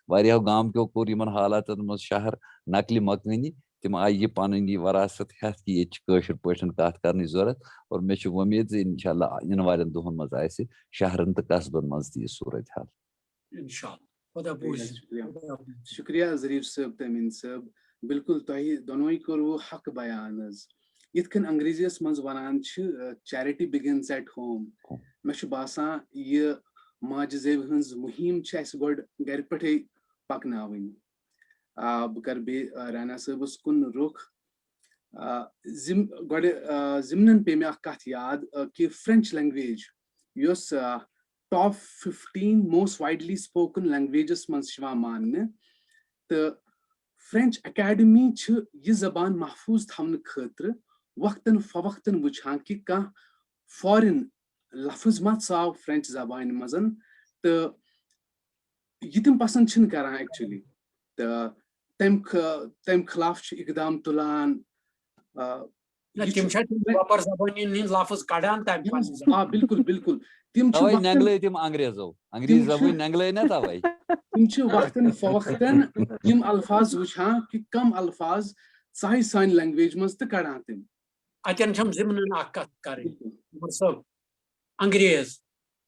वारियाहो गामको कोर यमन हालातन मज शहर नकली मकानी تِم آیہِ یہِ پَنٕنۍ یہِ وراثت ہٮ۪تھ کہِ ییٚتہِ چھِ کٲشِر پٲٹھۍ کَتھ کَرنٕچ ضوٚرتھ اور مےٚ چھِ وۄمید زِ اِنشاءاللہ یِنہٕ والٮ۪ن دۄہَن منٛز آسہِ شہرن تہٕ قصبن منٛز تہِ یہِ صوٗرت حال. اِنشاءاللہ خۄدا بوٗزِ. شُکریہ ظریٖف صٲب تہٕ أمیٖن صٲب. بِلکُل تۄہہِ دۄنوَے کوٚروٕ حق بیان حظ. یِتھ کٔنۍ انگریٖزیَس منٛز وَنان چھِ چیرٹی بِگِنز ایٹ ہوم. مےٚ چھُ باسان یہِ ماجہِ زیوِ ہٕنٛز مُہِم چھِ اَسہِ گۄڈٕ گرِ پٮ۪ٹھٕے پَکناوٕنۍ. بہٕ کَرٕ بیٚیہِ رانا صٲبَس کُن رُخ. گۄڈٕ ضِمنن پیٚیہِ مےٚ اکھ کَتھ یاد کہِ فرٛٮ۪نچ لینگویج یۄس ٹاپ 15 موسٹ وایڈلی سپوکن لینگویجس منٛز چھِ یِوان ماننہٕ تہٕ فرٛٮ۪نچ اکیڈمی چھِ یہِ زبان محفوٗظ تھاونہٕ خٲطرٕ وقتن فوقتن وٕچھان کہِ کانٛہہ فارِن لفظ ما ژاو فرٛٮ۪نچ زبانہِ منٛز تہٕ یہِ تِم پسنٛد چھِنہٕ کران ایکچُؤلی تہٕ تَمہِ خٕلاف چھِ اِقدام تُلان. بِلکُل بِلکُل تِم چھِ وقتن فوقتن یِم الفاظ وٕچھان کہِ کم الفاظ ژاے سانہِ لینگویج منٛز تہٕ کڑان تِم. اَتٮ۪ن چھَم ضِمنن اکھ کَتھ کَرٕنۍ. عمر صٲب انگریز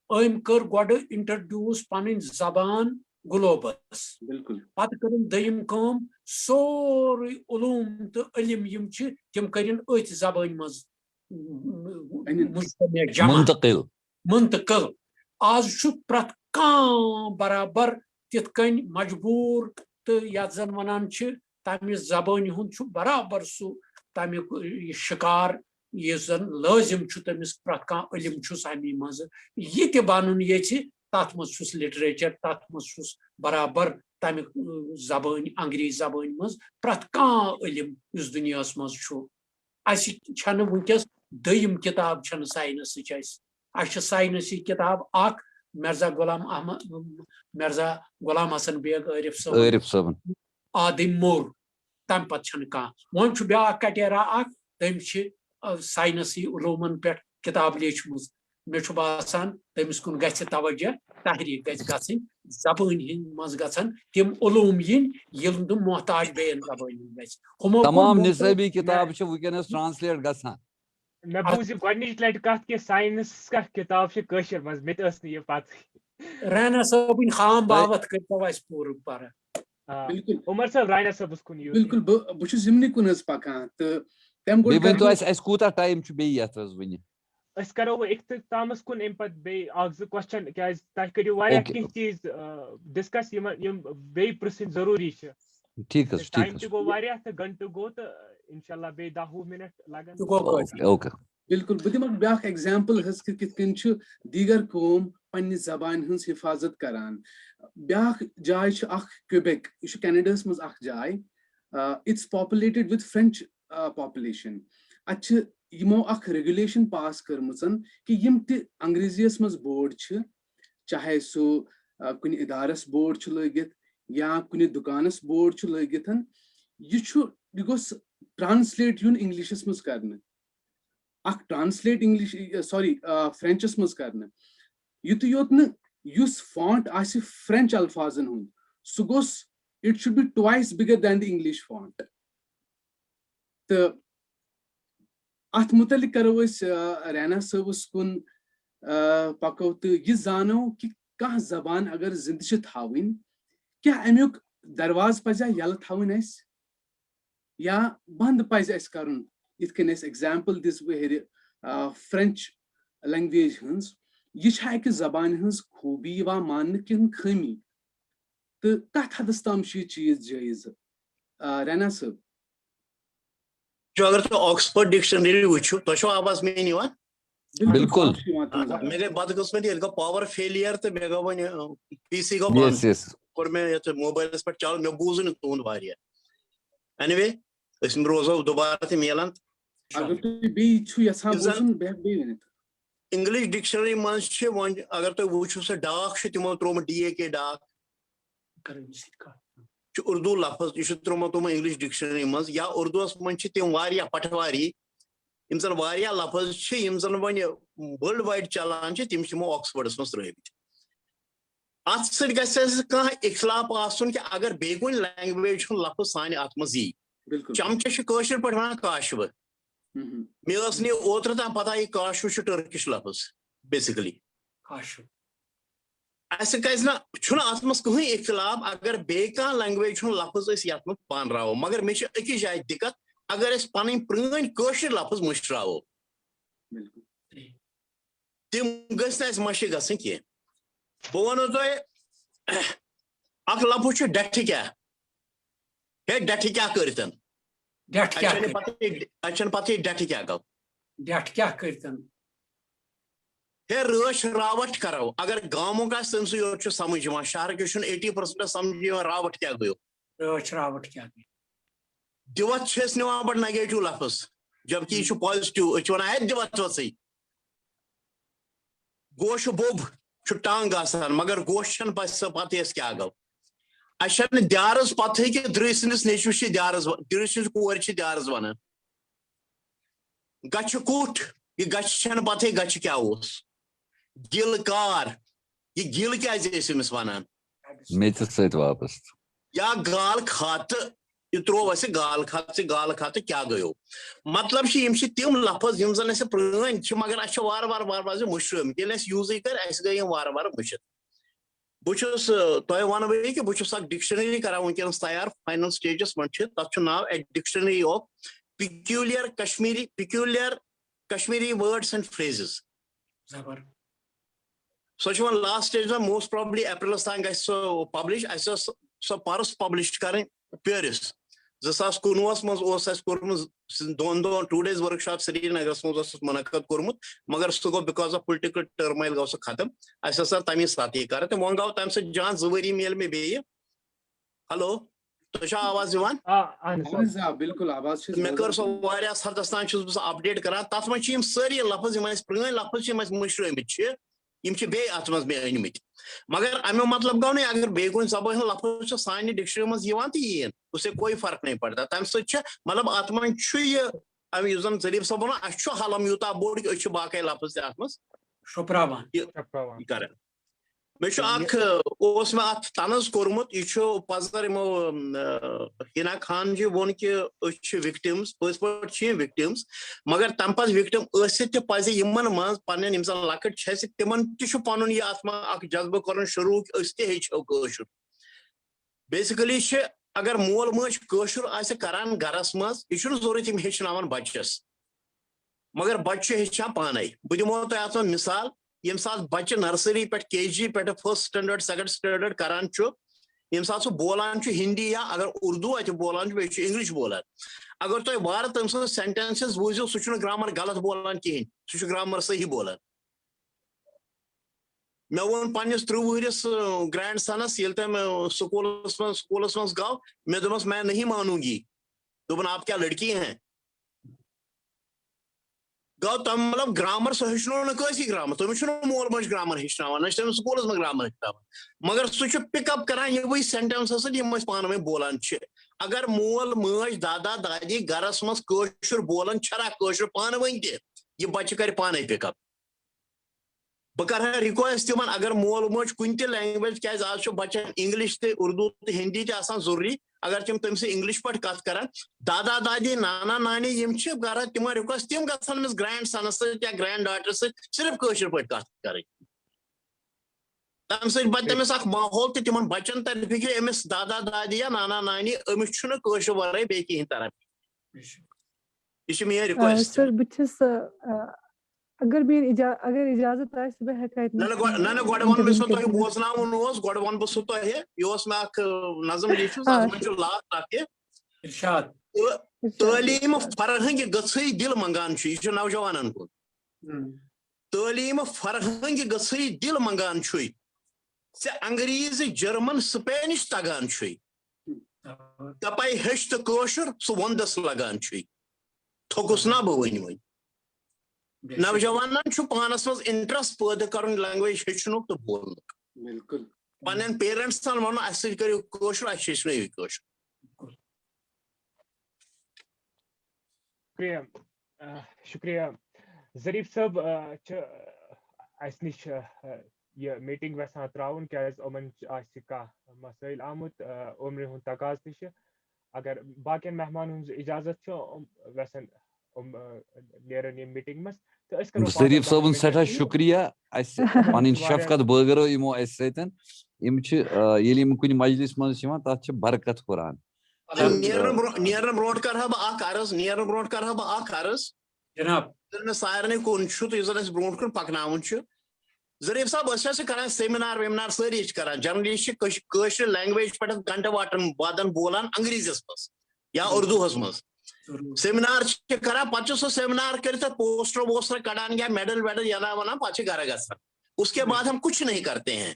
أمۍ کٔر گۄڈٕ اِنٹرڈیوٗس پنٕنۍ زبان گلوبس. بِلکُل. پتہٕ کٔرٕن دوٚیِم کٲم سورُے علوٗم تہٕ علم یِم چھِ تِم کٔرِن أتھۍ زبٲنۍ منٛز مُنتقل. آز چھُ پرٛٮ۪تھ کانٛہہ برابر تِتھ کٔنۍ مجبوٗر تہٕ یتھ زن ونان چھِ تمہِ زبٲنۍ ہُنٛد چھُ برابر سُہ تمیُک شِکار یُس زن لٲزِم چھُ تٔمِس پرٛٮ۪تھ کانٛہہ علم چھُس امی منٛزٕ یہِ تہِ بنُن ییٚژھِ تتھ منٛز چھُس لِٹریچر تتھ منٛز چھُس برابر تمیُک زبٲنۍ انگریٖزی زبٲنۍ منٛز پرٛٮ۪تھ کانٛہہ علم یُس دُنیاہس منٛز چھُ. اَسہِ چھنہٕ وٕنکیٚس دوٚیِم کِتاب چھنہٕ ساینسٕچ اَسہِ چھِ ساینسی کِتاب اکھ مرزا غلام حسن بیگ عٲرِف صٲبن آدم مور. تمہِ پتہٕ چھنہٕ کانٛہہ. وۄنۍ چھُ بیاکھ کٹیرا اکھ تٔمۍ چھِ ساینسی علوٗمن پٮ۪ٹھ کِتاب لیٖچھمٕژ. مےٚ چھُ باسان تٔمِس کُن گژھِ توجہ تحریٖک گژھِ گژھٕنۍ زبٲنۍ ہِنٛدۍ منٛز گژھن تِم علوٗم یِنۍ ییٚلہِ نہٕ محتاج بیٚیَن زبٲنۍ ہُنٛد گژھِ. تمام نِصٲبی کِتاب چھِ وٕنکیٚنس ٹرانسلیٹ گژھان. مےٚ بوٗز یہِ گۄڈنِچ لٹہِ کتھ کہِ ساینس کانٛہہ کِتاب چھِ کٲشِر منٛز مےٚ تہِ ٲس نہٕ یہِ پتہٕ. رانا صٲبٕنۍ خام باوت کٔرۍتو اَسہِ پوٗرٕ پَرٕ. عمر صٲب رانا صٲبس کُن یِیِو. بِلکُل بہٕ چھُس یِمنٕے کُن حظ پکان تہٕ تَمہِ ؤنۍتو اَسہِ کوٗتاہ ٹایم چھُ بیٚیہِ یتھ حظ وٕنہِ. أسۍ کرو وۄنۍ اختتامس کُن اَمہِ پتہٕ بیٚیہِ اکھ زٕ کوسچن کیازِ تۄہہِ کٔرِو واریاہ کینٛہہ چیٖز ڈسکس یِم بیٚیہِ پرژھٕنۍ ضروٗری چھِ. ٹھیٖک حظ ٹایم تہِ گوٚو واریاہ تہٕ گنٹہٕ گوٚو تہٕ اِنشاءاللہ بیٚیہِ 10-20 مِنٹ لگن. بِلکُل بہٕ دِمہٕ بیاکھ ایگزامپل حظ کہِ کِتھ کٔنۍ چھُ دیٖگر قوم پننہِ زبانہِ ہٕنٛز حِفاظت کران. بیاکھ جاے چھِ اکھ کیوبیک. یہِ چھُ کینیڈاہس منٛز اکھ جاے. It's populated with French population. اتہِ چھِ یِمو اکھ ریگولیشن پاس کٔرمٕژ کہِ یِم تہِ انگریٖزیَس منٛز بورڈ چھِ چاہے سُہ کُنہِ اِدارس بورڈ چھُ لٲگِتھ یا کُنہِ دُکانس بورڈ چھُ لٲگِتھ یہِ گوٚژھ ٹرانسلیٹ یُن انگلِشس منٛز کرنہٕ. اکھ ٹرانسلیٹ انگلش فرٛٮ۪نچس منٛز کرنہٕ. یُتُے یوت نہٕ یُس فونٹ آسہِ فرٛٮ۪نچ الفاظن ہُنٛد سُہ گوٚژھ it should be twice bigger than the English font. تہٕ اتھ مُتعلِق کرو أسۍ رانا صٲبس کُن پکو تہٕ یہِ زانو کہِ کانٛہہ زبان اگر زِندٕ چھِ تھاوٕنۍ کیٛاہ امیُک دروازٕ پزیا یلہٕ تھاوٕنۍ اَسہِ یا بنٛد پزِ اَسہِ کرُن. یِتھ کٔنۍ اَسہِ ایگزامپل دِژ بہٕ ہیٚرِ فرٛٮ۪نچ لینگویج ہٕنٛز. یہِ چھا اَکہِ زبانہِ ہٕنٛز خوٗبی یِوان ماننہٕ کِنہٕ خٲمی تہٕ کتھ حدس تام چھُ یہِ چیٖز جٲیِز. رانا صٲب. اگر تُہۍ آکسفٲرڈ ڈکشنری وٕچھِو تۄہہِ چھو آواز میٲنۍ یِوان. بِلکُل مےٚ گٔے بدقٕسمتی ییٚلہِ گوٚو پاور فیلیر تہٕ مےٚ گوٚو وۄنۍ پی سی گوٚو بنٛد کوٚر مےٚ یتھ موبایلس پٮ۪ٹھ چالو مےٚ بوٗزٕے نہٕ تُہُنٛد واریاہ. اینِوے أسۍ روزو دُبارٕ تہِ میلان. انگلش ڈکشنری منٛز چھِ وۄنۍ اگر تُہۍ وٕچھِو سُہ ڈاک چھُ تِمو ترٛوومُت DAK ڈاک چھُ اردوٗ لفظ یہِ چھُ ترٛوومُت تِمو انگلش ڈکشنری منٛز یا اردوٗوس منٛز چھِ تِم واریاہ پٹھواری یِم زن واریاہ لفظ چھِ یِم زن وۄنۍ وٲرلڈ وایڈ چلان چھِ تِم چھِ یِمو آکسفٲرڈس منٛز ترٲومٕتۍ. اتھ سۭتۍ گژھِ اَسہِ کانٛہہ اِختلاف آسُن کہِ اگر بیٚیہِ کُنہِ لینگویج ہُنٛد لفظ سانہِ اتھ منٛز یی बिल्कुल चमचे छ कशर पट वनान काशव मे स ने ओत्र तम पता ये काशव छ टर्किश लफ्ज बेसिकली काशु ऐसे कज ना छुना अतमस कहीं इख्तिलाफ अगर बे कह लैंग्वेज छुन लफ्ज अस यत मत पानराव मगर मे छ अकि जाय दिक्कत अगर अस पन प्रण कशर लफ्ज मुश्रावो बिल्कुल तिम गस मशि गसन कह बह वनो तुह अख लफ्ज छ डठ क्या हे डठ क्या करतन डेट क्या अच्छा पता डठ क्या गो डेट क्या करतन हे रश रावट करो अगर गांवों का तम सो समझ शहर के 80% समझ रावट क्या गयो रच रावट क्या गई दिवत निवान बड़ नेगेटिव लफ्ज जबकि यह पॉजिटिव वन है दिवत वत्सई गोश बोब टांग आसान मगर गोश पता क्या गो अच्छा द्यारस पत द्र सस नचुस द्यारस द्र सज कोर द्यारस वन गच कुठ यह गच पत गच क्या गिल कार यह गिल क्या वन मेच सत वापस या गाल खत यह त्रो अस गाल खत क्या गयो मतलब तिम लफ्ज यम जन प्रण मगर अस वार वार वार वार मुश्रम ये यूज कर गई वार वार मुश्त बहुस तुह वन कि बहुस डिक्शनरी कर वनस तैयार फाइनल स्टेजस मन तथ नाव dictionary of peculiar Kashmiri words and phrases so last stage most probably April तान पब्लिश सो पर्स पब्लिश कर पेरिस 2019 मज कोर्मुत 2 days वर्कशॉप श्रीनगर मज मुनद कोर्मुत मगर सह गो बिकॉज ऑफ पॉलिटिकल टर्माइल गो सह खत्म अस तमी साथ यह कर वो गो तम जान 2 वरी मेल मे बे हेलो तो आवाज बिल्कुल आवाज मे कर सो हदस तान अपडेट कर तथ मज सारी लफ्ज प्रण लफ्ज मुश्रमित बे अत मज मे अनमित मगर अमो मतलब गो नहीं अगर बे कुछ जबान लफ्ज सान डिक्शनरी मज तो यीन उससे कोई फर्क नहीं पड़ता तम सत मतलब अत मज जन जरीफ सब वन अस हलम यूता बोड़ कि बाकी लफ्ज अत मज कर मे तनज कोर्मुत यह पजर हिना खान जी वो कि विक्टिम्स पज पे विक्टिम्स मगर तम पे विक्टिम पज मज पन लकट तिमन तुन यह जज्बा कर शुरू हेचो बेसिकली अगर मोल मज करान गरस मज यह जरूरत हेचन बच्चस मगर बच्चे हेचान पाने बह दिमो तुह मिसाल यम सात बच्चे नर्सरी पे KG पे 1st स्टैंडर्ड 2nd स्टैंडर्ड करान यम सात सह बोलान हिंदी या अगर उर्दू अत बोलान बे इंग्लिश बोलान अगर तुम वार तम सेंटेंसेस बूझो सह ग्रामर गलत बोलान कहें सह ग्रामर सही बोलान मे वो पन्निस 3 वहरिस ग्रैंड सनस ये तम स्कूलस मज गो मे दोपस मैं नहीं मानूंगी दोपन आप क्या लड़की हैं गो तम मतलब ग्रामर सह हेचनो नसी ग्रामर तुम मोल मज ग्रामर हेचन तम स्कूल में ग्रामर हेचन मगर सह पिकअप कर ये सेंटेंस पान वो बोलान अगर मोल मज दादा दादी गरस मज बोलान छरा पान वन तह बच्चे कर पाने पिकअप बह कर रिक्वेस्ट तिमन अगर मोल मज कुन लैंग्वेज क्या आज बच्चन इंग्लिश तो उर्दू तो हिंदी जरूरी अगर तम से इंग्लिश पे कत कर दादा दादी नाना नानी कर तिम रिक्वेस्ट तिम गमिस ग्रैंड सनस या ग्रैंड डॉटर सिर्फ कशर पे कत कर तम तमिस माहौल तो तिम बच्चन तरफ कि अमिस दादा दादी या नाना नानी अमिस वर बे कहें तरफ यह मे रिक्वेस्ट सर बह अगर इजाजत ना गोड वन सो तुह बोजनावन गोड वन बह सो तुह यह मे नजम लिखित लास्ट इरशाद तालीम फरहंग गई दिल मंगान यह नौजवान कुन तालीम फरहंग गई दिल मंगान से अंग्रेज जर्मन स्पेनिश तगान तपे हेच तो कशर सह वंदस लगान थोकुस ना बह वन वो नौजवान पानस मज इंटरेस्ट पैदा कर लैंग्वेज हेचन तो बोल बिल्कुल पन पेरेंट्स वन करो कशर हेचन कशर शुक्रिया जरीफ साहब अस नश यह मीटिंग वेसान त्राउन क्या उमन कह मसाइल आमुत उम्र हुंद तकाज तह अगर बाकियन मेहमान हुंज इजाजत छ वैसन नेरन ये मीटिंग मस तो अस करो Zarif Sabun seta shukriya as panin Yes, shafkat bögero imo as setan im ch yeli im kuni majlis manz chivan tat ch barakat Quran Near broad karha ba akaras, near broad karha ba akaras. जनाब Then the siren kun shoot is as broad kun paknaunch. Zarif Sab was a current seminar series kara, journalist, Kurdish language, but Ganta Watan, Badan Bolan, Angrizes was. Ya Urdu Hosmas. Seminar kara, Pacho seminar करता poster वोस्टर Kadan गया medal वेडल याना वना पाचे करेगा sir उसके बाद हम कुछ नहीं करते हैं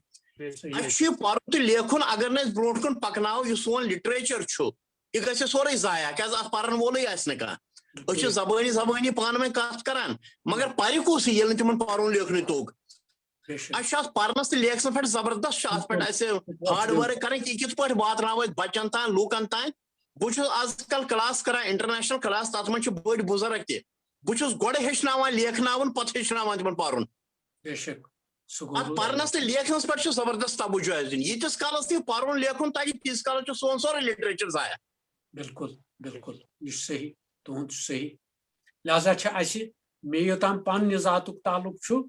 अच्छी पार्टी लेखन अगर ने ब्रोडकन पकनाओ ये सोन लिटरेचर छो ये कैसे सोरे जाया क्या आप पारन बोले या इसने कहा अच्छे ज़बानी पान में कास्ट करान मगर पारी को सी ये नहीं तुमन पारों लेखने तोग अच्छा पारन से लेख से फिर जबरदस्त शास पर ऐसे हार्ड वर्क करें कि किस पर बात ना हो बच्चन ता लोकन ता बुझ आजकल क्लास करा इंटरनेशनल क्लास तत मन बड़ बुजुर्ग ते बुझ गोड़े हेचनावान लेखनावन पत हेचनावान तिमन पारुन बेशक पारनस ते लेखनस पर जबरदस्त तवज्जो दिन यीटिस कालस ते पारुन लेखुन ताकि तीस काल सोन सोरे लिटरेचर जाया बिल्कुल बिल्कुल ये सही तुहंद सही लिहाजा छ असे मे योतान पन्ने जातुक ताल्लुक छु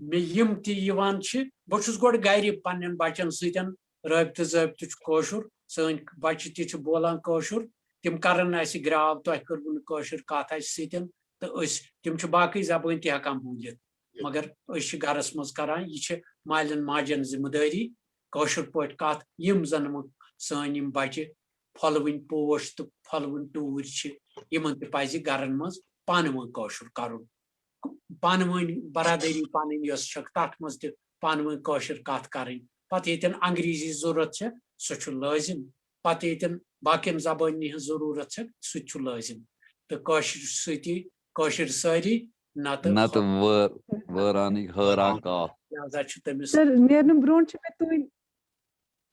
मे यम ति यवान छ बहुस गोड़ गारि पन्नन बच्चन सतन रब्त जब्त कौशुर सन बच्चे ति छ बोलान कौशुर तिम करन असे ग्राव तह करबुन कौशुर कथ अस सतन तो तिम छ बाकी जबान ति हकान बोलित मगर अस घरस मज करान यह मालन माजन जिम्मेदारी कौशुर पट कथ यम जन सन यम बच्चे फलवन पोश तो फलवन टूर यमन तज गरन मज पान वन कौशुर करुन पान वन बरादरी पन तथ मज पान वन कौशुर कथ करें पत ये अंग्रेजी जरूरत सह लाजिम पत ये बाकियन जबानी जरूरत सह लाजिम तो कौशुर सारी नत लिहाजा तमिस सर नेरन ब्रोंट मे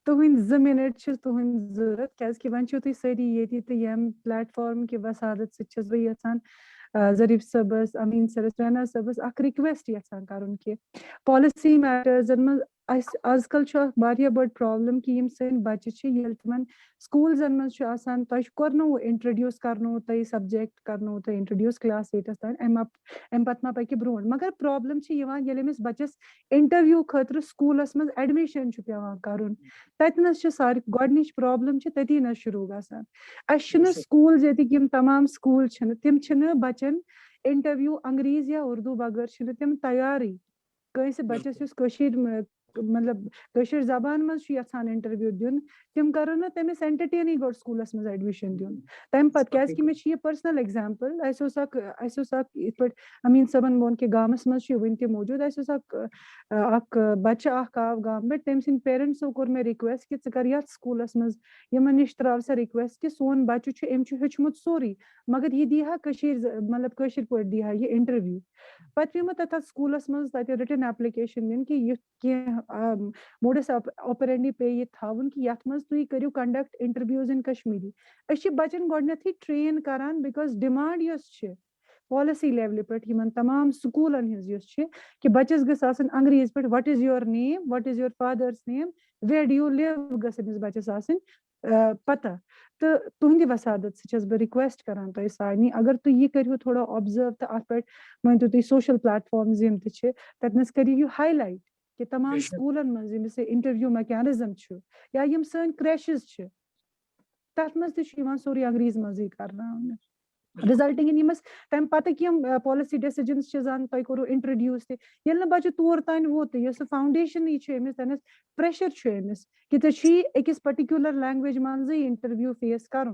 तुहंद 2 मिनट तुहंद जरूरत क्या वन तुम सारी ये तो यम प्लेटफॉर्म कि वसादत सस बह यहान जरीफ सबस अमीन सरस रैना सबस रिक्वेस्ट यहान कर कि पॉलिसी मैटर्स मज आजकल बड़ प्रॉब्लम कि सन बच्चे तिमन स्कूल्सन मज तुह इंट्रोड्यूस करनो तुम सब्जेक्ट करनो तुम इंट्रोड्यूस क्लास 8 तान अम पत मा पक ब्रो मगर प्रॉब्लम अमिस बच्चस इंटरव्यू खतर स्कूलस मज एडमिशन पेवान कर तथनस सारी गोडनिच प्रॉब्लम तती न शुरू गसान स्कूल ये तमाम स्कूल तिम बच्चन इंटरव्यू अंग्रेज या उर्दू बगैर तिम तैयारी कंस बच्चस मतलब जबान मज यहान इंटरव्यू दिन तिम कर तमिस एंटरटेन गो स्कूलस मज एडमिशन दिन तम पत क्या मे पर्सनल एग्जाम्पल पे अमीन सबन वोन कि गामस मज वन तक मौजूद बच्चे आव गाम पे तम सद पेरेंट्सो कोर मे रिक्वेस्ट कि कर ये स्कूलस मज यमन निश त्राव सा रिक्वेस्ट कि सोन बच्चे हेचमुत सोरी मगर यह दिहा मतलब पे दिहा ये इंटरव्यू पे पे तथ स्कूलस मज तत रिटन एप्लिकेशन दिन कि यह मोडस ऑपरेंडी पे ये थावन कि यथ मज तुम करियो कंडक्ट इंटरव्यूज इन कश्मीरी अस बच्चन गोडनेथी ट्रेन करान बिकॉज डिमांड पॉलिसी लेवल पे तमाम स्कूलन कि बच्चस गसन अंग्रेज पे what is your name what is your father's name where do you live गमिस बच्चस पता तो तुहंद वसादत सह रिक्वेस्ट करान तुम सारे अगर तुम यह करो थोड़ा ऑब्जर्व तो अत पे वन तुम सोशल प्लेटफॉर्म्स यम तथनस करियो यह हाईलाइट कि तमाम स्कूलन मज इंटरव्यू मैकेनिज्म या यम सन क्रैशेस तथ मज सोरी अंग्रेज मज कर रिजल्टिंग इन तम पत पॉलिसी डिसीजन्स तुम करो इंट्रोड्यूस ये बच्चे तौर तान वोत यह फाउंडेशन तमिस प्रेशर अमिस कि अकिस पर्टिकुलर लैंग्वेज मज इंटरव्यू फेस कर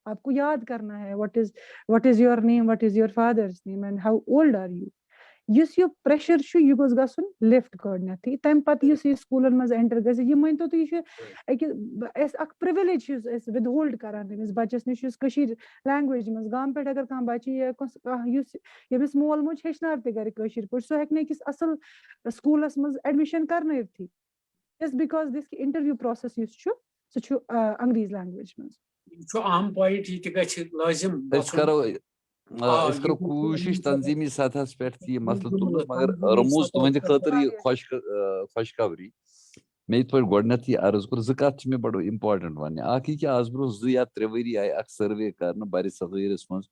आपको याद करना है what is your name what is your father's name and how old are you यह प्रेशर यह गोस गसन लिफ्ट गोडनेथी तम पत स्कूलन मज एंटर गि वन तो तुम प्रिविलेज विद होल्ड करान तमिस बच्चस निश लैंग्वेज मज गाम पे अगर कह बच्चे यमिस मोल मोज हेचनाव तर पे सह हेक्स असल स्कूलस मज एडमिशन करनवथी just because this interview process सह अंग्रेज लैंग्वेज मज अहम पॉइंट यह लाजिम करो कोशिश तंजीमी सतहस पे मसल तुलनस मगर रमूज तुहंद खतर खुशखबरी मे यिथ पٲٹھۍ गۄडٕنٮ۪تھ یہِ عرض کوٚر زٕ کَتھ چھِ مےٚ بَڑٕ اِمپاٹنٹ وَننہِ اکھ یہِ کہِ آز برونٛہہ 2 یا 3 ؤری آیہِ اکھ سٔروے کرنہٕ بَرِ صغیٖرَس منٛز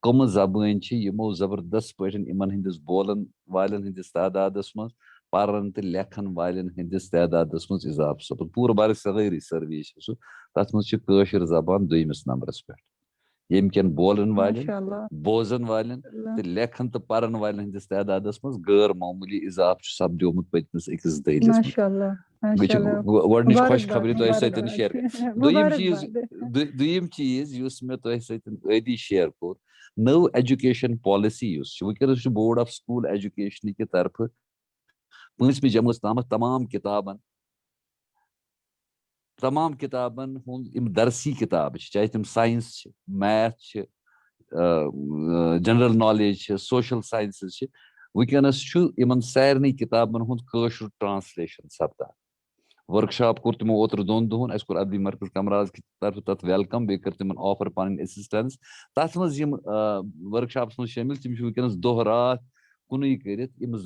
کٕمہٕ زبٲنۍ چھِ یِمو زبردست پٲٹھۍ یِمن ہٕنٛدِس بولن والٮ۪ن ہٕنٛدِس تعدادس منٛز پرن تہٕ لیکھن والٮ۪ن ہٕنٛدِس تعدادس منٛز اِضافہٕ سپُد پوٗرٕ بَرِ صغیٖرٕچ سٔروے چھِ سُہ تَتھ منٛز چھِ کٲشِر زبان 2مِس نمبرس پٮ۪ٹھ ییٚمہِ کٮ۪ن بولن والٮ۪ن MashaAllah. بوزن والٮ۪ن تہٕ لیکھن تہٕ پرن والٮ۪ن ہٕنٛدِس تعدادس منٛز غٲر معموٗلی اِضافہٕ چھُ سپدیومُت پٔتمِس 1 دٔہلِس منٛز MashaAllah. یہِ چھِ MashaAllah. گۄڈٕنِچ Mubarak خۄش bad, خبرِ تۄہہِ mubarak سۭتۍ bad. شیر دوٚیِم Mubarak چیٖز bad. دوٚیِم چیٖز یُس مےٚ تۄہہِ سۭتۍ أدی شیر کوٚر نٔو ایجوکیشن پالسی یُس چھِ وٕنکیٚنس چھُ بورڈ آف سکوٗل ایجوکیشن کہِ طرفہٕ 5مہِ جمٲژ تامَتھ تمام کِتابن ہُنٛد یِم درسی کِتابہٕ چھِ چاہے تِم ساینس چھِ میتھ چھِ جنرل نالیج چھِ سوشل ساینسز چھِ وٕنکیٚنس چھُ یِمن سارنٕے کِتابن ہُنٛد کٲشُر ٹرانسلیشن سپدان ؤرٕک شاپ کوٚر تِمو اوترٕ 2 دۄہن اَسہِ کوٚر ابدی مرکز کمراز کہِ طرفہٕ تتھ ویلکم بیٚیہِ کٔر تِمن آفر پنٕنۍ ایسسٹنس تتھ منٛز یِم ؤرٕک شاپس منٛز شٲمِل تِم چھِ وٕنکیٚنس دۄہ راتھ کُنُے کٔرِتھ یِم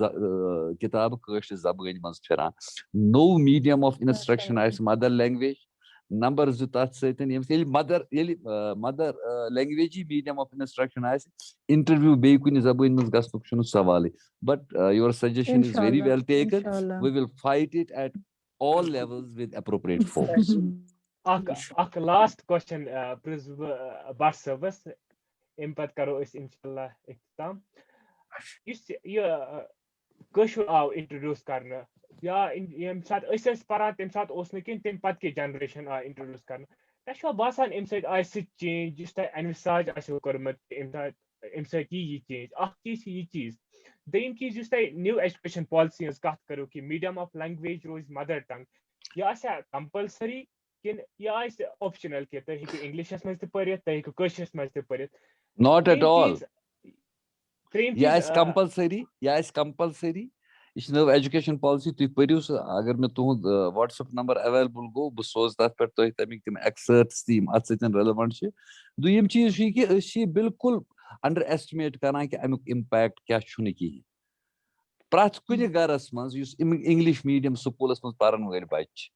کِتابہٕ کٲشرِ زبٲنۍ منٛز پھِران نوٚو میٖڈیم آف انسٹرکشن آسہِ مدر لینگویج نمبر 2 تتھ سۭتۍ ییٚلہِ مدر لینگویجی میٖڈیم آف انسٹرکشن آسہِ انٹرویو بیٚیہِ کُنہِ زبٲنۍ منٛز گژھنُک چھُنہٕ سوالٕے but your suggestion is very well taken Inshallah. We will fight it at all levels with appropriate force. اکھ لاسٹ کوسچن پرٛژھٕ بہٕ بٹ صٲبس امہِ پتہٕ کرو أسۍ انشاءاللہ اختتام یُس یہِ کٲشُر آو انٹرڈیوس کرنہٕ یا ییٚمہِ ساتہٕ أسۍ ٲسۍ پران تمہِ ساتہٕ اوس نہٕ کینٛہہ تمہِ پتہٕ کہِ جنریشن آو انٹرڈیوس کرنہٕ تۄہہِ چھُوا باسان امہِ سۭتۍ آیہِ سُہ چینج یُس تۄہہِ انوِساج آسیو کوٚرمُت امہِ سۭتۍ یی چینج اکھ چیٖز چھِ یہِ چیٖز دوٚیِم چیٖز یُس تۄہہِ نِو ایجوکیشن پالسی ہٕنٛز کتھ کرو کہِ میٖڈیم آف لینگویج روزِ مدر ٹنگ یہِ آسیا کمپلسری کِنہٕ یہِ آسہِ اوپشنل کہِ تُہۍ ہیٚکِو انگلشس منٛز تہِ پٔرِتھ تُہۍ ہیٚکِو کٲشرِس منٛز تہِ پٔرِتھ Not at all. ترٛیٚیِم یہِ چیٖز آسہِ کمپلسری یہِ چھِ نٔو ایجوکیشن پالسی تُہۍ پٔرِو سُہ اگر مےٚ تُہُنٛد وٹسایپ نمبر ایویلیبل گوٚو بہٕ سوزٕ تتھ پٮ۪ٹھ تۄہہِ تمیِکۍ تِم ایکسٲرٹس تہِ یِم اتھ سۭتۍ ریلوینٹ چھِ دوٚیِم چیٖز چھُ یہِ کہِ أسۍ چھِ یہِ بالکُل انڈر ایسٹِمیٹ کران کہِ امیُک امپیکٹ کیاہ چھُنہٕ کِہینۍ پرٛٮ۪تھ کُنہِ گرس منٛز یُس انگلش میٖڈیم سکوٗلس منٛز پرن وٲلۍ بچہِ چھِ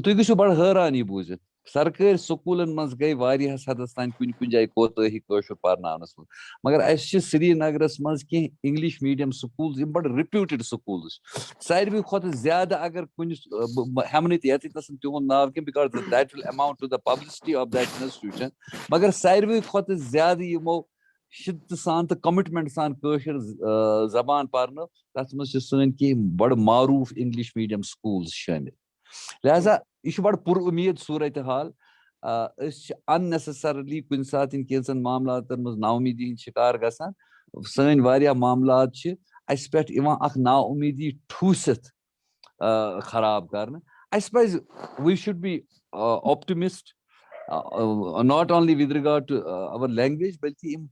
تُہۍ گٔژھِو بڑٕ حٲران یہِ بوٗزِتھ سرکٲرۍ سکوٗلن منٛز گٔے واریاہس حدس تام کُنہِ جایہِ کوتٲہی کٲشُر پرناونس منٛز مگر اسہِ چھِ سرینگرس منٛز کینٛہہ انگلش میٖڈیم سکوٗلز یِم بڑٕ رِپیوٗٹِڈ سکوٗلز چھِ ساروٕے کھۄتہٕ زیادٕ اگر کُنہِ بہٕ ہٮ۪مہٕ نہٕ ییٚتٮ۪تھ تِہُنٛد ناو کینٛہہ because that will amount to the publicity of that institution مگر ساروٕے کھۄتہٕ زیادٕ یِمو شِدتہٕ سان تہٕ کمٹمنٹ سان کٲشِر زبان پرنٲو تتھ منٛز چھِ سٲنۍ کینٛہہ بڑٕ معروٗف انگلش میٖڈیم سکوٗلز شٲمِل لہذا یہِ چھُ بڑٕ پُر اُمید صوٗرتِ حال أسۍ چھِ ان نیسسرلی کُنہِ ساتہٕ کینٛژن معاملاتن منٛز نا اُمیٖدی ہٕنٛدۍ شِکار گژھان سٲنۍ واریاہ معاملات چھِ اسہِ پٮ۪ٹھ یِوان اکھ نا اُمیٖدی ٹھوٗسِتھ خراب کرنہٕ اسہِ پزِ we should be optimist not only with regard to our language بلکہِ یِم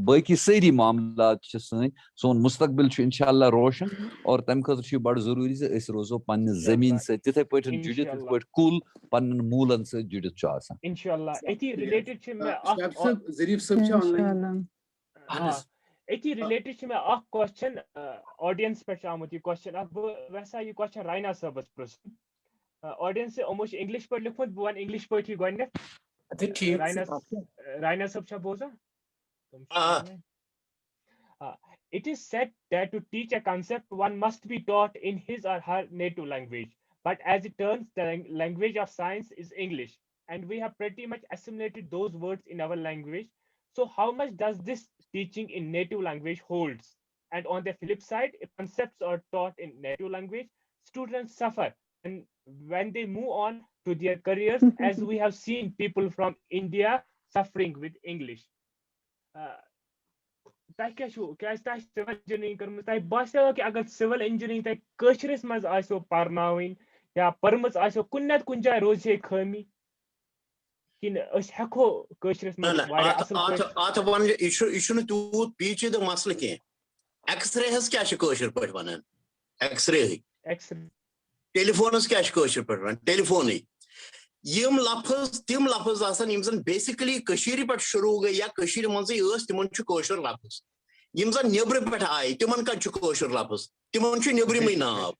باقٕے سٲری معاملات چھِ سٲنۍ سون مُستقبِل چھُ انشاء اللہ روشن اور تمہِ خٲطرٕ چھُ یہِ بڑٕ ضروٗری زِ أسۍ روزو پننہِ زٔمیٖن سۭتۍ تِتھٕے پٲٹھۍ جُڑِتھ یِتھ پٲٹھۍ کُل پننٮ۪ن موٗلن سۭتۍ جُڑِتھ چھُ آسان انشاءاللہ أتی رِلیٹِڈ چھِ مےٚ اکھ ظریٖف صٲب چھِ آنلاین Inshallah. أتی رِلیٹِڈ چھِ مےٚ اکھ کوسچن آڈینس پٮ۪ٹھ چھُ آمُت یہِ کوسچن اکھ بہٕ یژھان یہِ کوسچن راینا صٲبس پرٛژھُن آڈینس یِمو چھُ انگلش پٲٹھۍ لیوٗکھمُت بہٕ وَنہٕ انگلش پٲٹھی گۄڈٕنٮ۪تھ راینا صٲب چھا بوزان It is said that to teach a concept, one must be taught in his or her native language. But as it turns, the language of science is English, and we have pretty much assimilated those words in our language. So how much does this teaching in native language holds? And on the flip side, if concepts are taught in native language, students suffer. And when they move on to their careers, as we have seen people from India suffering with English. تۄہہِ کیٛاہ چھُو کیٛازِ تۄہہِ چھِ civil اِنجینئرِنٛگ کٔرمٕژ تۄہہِ باسیٚو کہِ اگر سِول اِنجینئرِنٛگ تۄہہِ کٲشرِس منٛز آسیو پرناوٕنۍ یا پٔرمٕژ آسیو کُنہِ نتہٕ کُنہِ جایہِ روزِ ہے خٲمی کِنہٕ أسۍ ہٮ۪کو کٲشرِس منٛز واریاہ اصٕل پٲٹھۍ یہِ چھُنہٕ تیوٗت پیچیدٕ مسلہٕ کینٛہہ ایکٕس رے ہس کیٛاہ چھِ کٲشِر پٲٹھۍ ونان ایکٕس رے ٹیلیفونس کیٛاہ چھِ کٲشِر پٲٹھۍ ونان ٹیلیفونٕے یِم لفظ تِم لفظ آسان یِم زن بیسِکلی کٔشیٖرِ پٮ۪ٹھ شروٗع گٔے یا کٔشیٖرِ منٛزٕے ٲسۍ تِمن چھُ کٲشُر لفظ یِم زن نیبرٕ پٮ۪ٹھ آیہِ تِمن کتہِ چھُ کٲشُر لفظ تِمن چھُ نیبرِمٕے ناو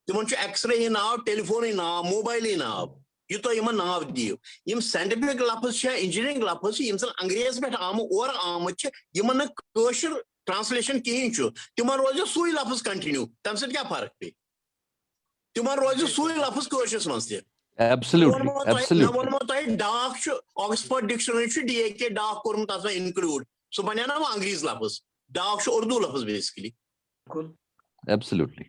तिमन छु एक्सरे नाव, टेलीफोन नाव, मोबाइल नाव, ये तो यमन नाव दियो। यम साइंटिफिक लफ्ज छ, इंजीनियरिंग लफ्ज छ, यम सन अंग्रेज पे आम छ, यमन कशर ट्रांसलेशन कहीं छु, तिमन रोज सुई लफ्ज कंटिन्यू, तम से क्या फर्क पे? तिमन रोज सुई लफ्ज कशस मस ते। Absolutely, absolutely. डाक छु, ऑक्सफोर्ड डिक्शनरी छु डीके डाक कोरम तसमें इंक्लूड, सो बनिया ना अंग्रेज लफ्ज, डाक छु उर्दू लफ्ज बेसिकली। Absolutely.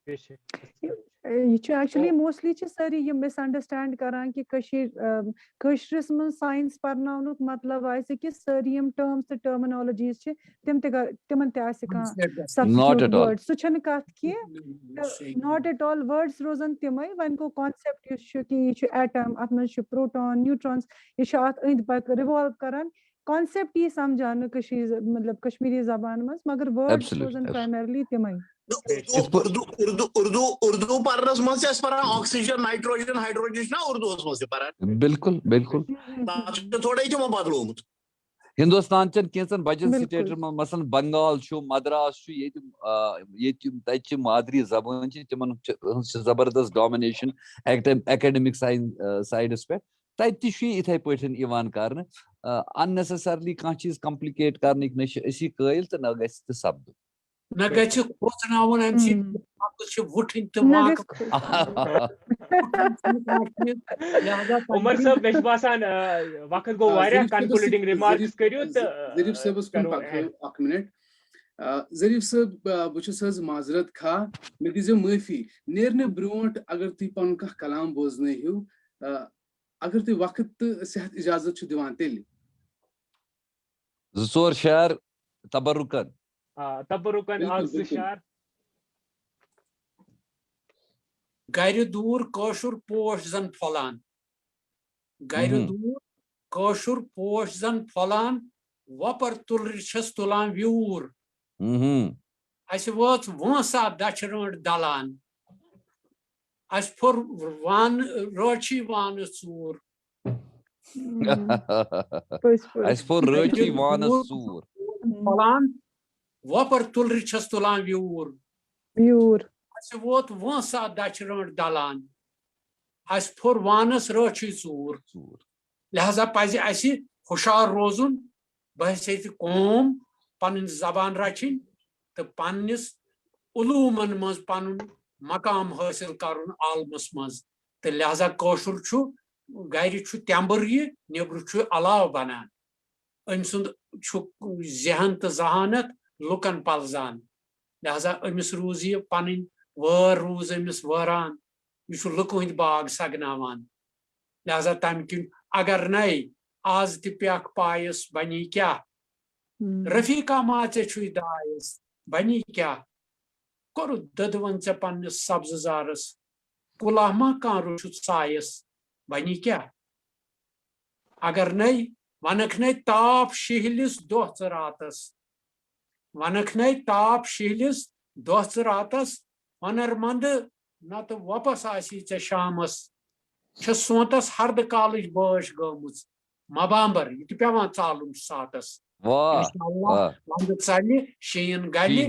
ये एक्चुअली मोस्टली सारी ये मिसअंडरस्टैंड करान कि कशरस मन साइंस पढ़नाउनुक मतलब आइसे कि सारी यम टर्म्स तो टर्मिनोलॉजीज तिमन Not at all. वर्ड सु छन कथ कि नॉट एट ऑल वर्ड्स रोजन तिमै वन को कांसेप्ट कि ये एटम अत मन प्रोटॉन न्यूट्रॉन्स ये अंद पक रिवॉल्व करान कांसेप्ट ये समझान मतलब कश्मीरी जबान मज मगर वर्ड्स रोजन प्राइमरली तिमै उर्दू पढ़नस मस परान ऑक्सीजन नाइट्रोजन हाइड्रोजन ना उर्दू मस परान। बिल्कुल बिल्कुल थोड़ा ही बदलोमुत हिंदुस्तान चन कैंसन बजन स्टेटन में मसलन बंगाल छु मद्रास छु ये मादरी जबान तिमन जबरदस्त डोमिनेशन एकेडमिक साइडस पे तत इथे पठन इवान करने अननेसेसरली कह चीज कॉम्प्लिकेट करने न कायल तो न गि सब्द न गछ खोजनावन हम छ वुठिन त वाक उमर साहब मेश बासान वक्त गो वारिया कंक्लूडिंग रिमार्क्स करियो त ज़रीफ साहब कुन अक मिनट ज़रीफ साहब बुछस हज माजरत खा मे दिजो माफी नेरने ब्रोट अगर ती पन का कलाम बोजने हियो अगर ती वक्त सेहत इजाजत छु दिवान तेली ज़ोर शहर तबरुकन तबरुकन आज शार गर दूर कशुर पोश जन फलान गर दूर कशुर पोश जन फलान वपर तुलर छस तुलान व्यूर अस वोच वसा दचरंड दलान अस फुर वान रोची वान सूर अस फुर रोची वान सूर फलान वपर तुलर छस तुलान व्यूर व्यूर अस वोत वसा दचरंड दलान अस फुर वानस रोची सूर लिहाजा पज अस हुशार रोजुन बहसैत कौम पन जबान रचिन तो पन्निस उलूमन मज पन मकाम हासिल करुन आलमस मज तो लिहाजा कशुर छु गर छु तंबर ये नेबर छु अलाव बनान अम सुंद छु जहन तो जहानत लुकन पलजान लिहाजा अमिस रूज ये पन वर रूज अमिस वरान यह लुक हंद बाग सगनावान लिहाजा तम किन अगर नई आज तक पायस बनी क्या रफीका माचे छु दायस बनी क्या कोर ददवन से पन्ने सब्जारस कुलामा का रुछ सायस बनी क्या अगर नई वनक नई ताप शिहलिस दोह रातस वनक नई ताप शिहलिस दोह रातस वनर मंद न तो वापस आसी चे शामस छ सोतस हर्द कालज बाश गमुच मबांबर ये पेवान चालुन सातस वंद चलि शीन गलि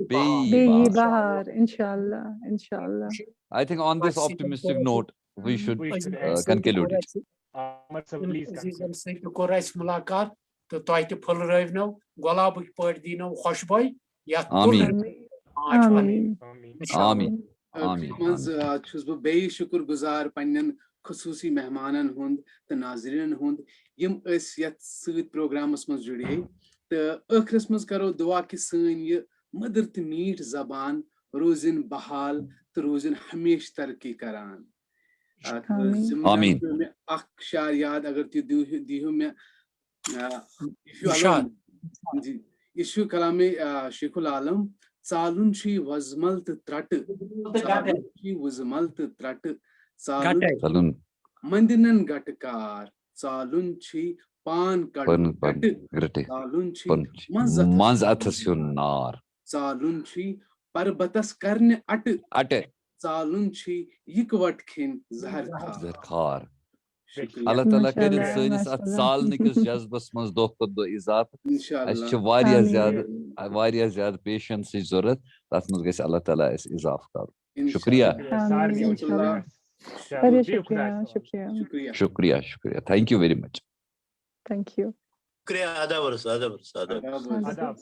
बेयी बहार इंशाल्लाह इंशाल्लाह I think on this optimistic note we should conclude it. कोर अस मुलाकात तो तोय ते फुलरवनो गुलाब पड़ दीनो खुशबू या आमीन आमीन मज छुस ब बेयी शुक्रगुजार पन्नन खसूसी मेहमानन हुंद तो नाजरीन हुंद यम अस यत सत प्रोग्रामस मज जुड़े तो आखिरस मज करो दुआ कि सन ये मदर तो मीठ जबान रोजिन बहाल तो रोजिन हमेश तरक्की करान आमीन अख शार याद अगर तु दिहो में इशु कलामे शेखुल आलम चालुन छी वजमल त त्रट चालुन छी वजमल त त्रट चालुन मंदिनन गटकार चालुन छी पान कट चालुन छी मंज अथस्युन नार चालुन छी परबतस करने अट अट चालुन छी इकवट खिन जहर खार शुक्रिया Allah Taala करिन माशाल्लाह, सٲنِस अथ माशाल्लाह। ज़ालनٕkِस जज्बस मंٛز दۄह khuद दۄह इजाफत इंशाल्लाह अस वारियाह आमीन। ज़्यादा पेशेंसच ज़रूरत तथ मंٛज गژھِ Allah Taala अस इजाफ करु इंशाल्लाह शुक्रिया सारनी आमीन, उठिए इंशाल्लाह। चलो वारियाह बिहु खुदायस शुक्रिया, हवाले। शुक्रिया। शुक्रिया शुक्रिया शुक्रिया thank you very much Thank you. शुक्रिया आदाब अर्स, आदाब अर्स, आदाब अर्स। आदाब अर्स। आदाब।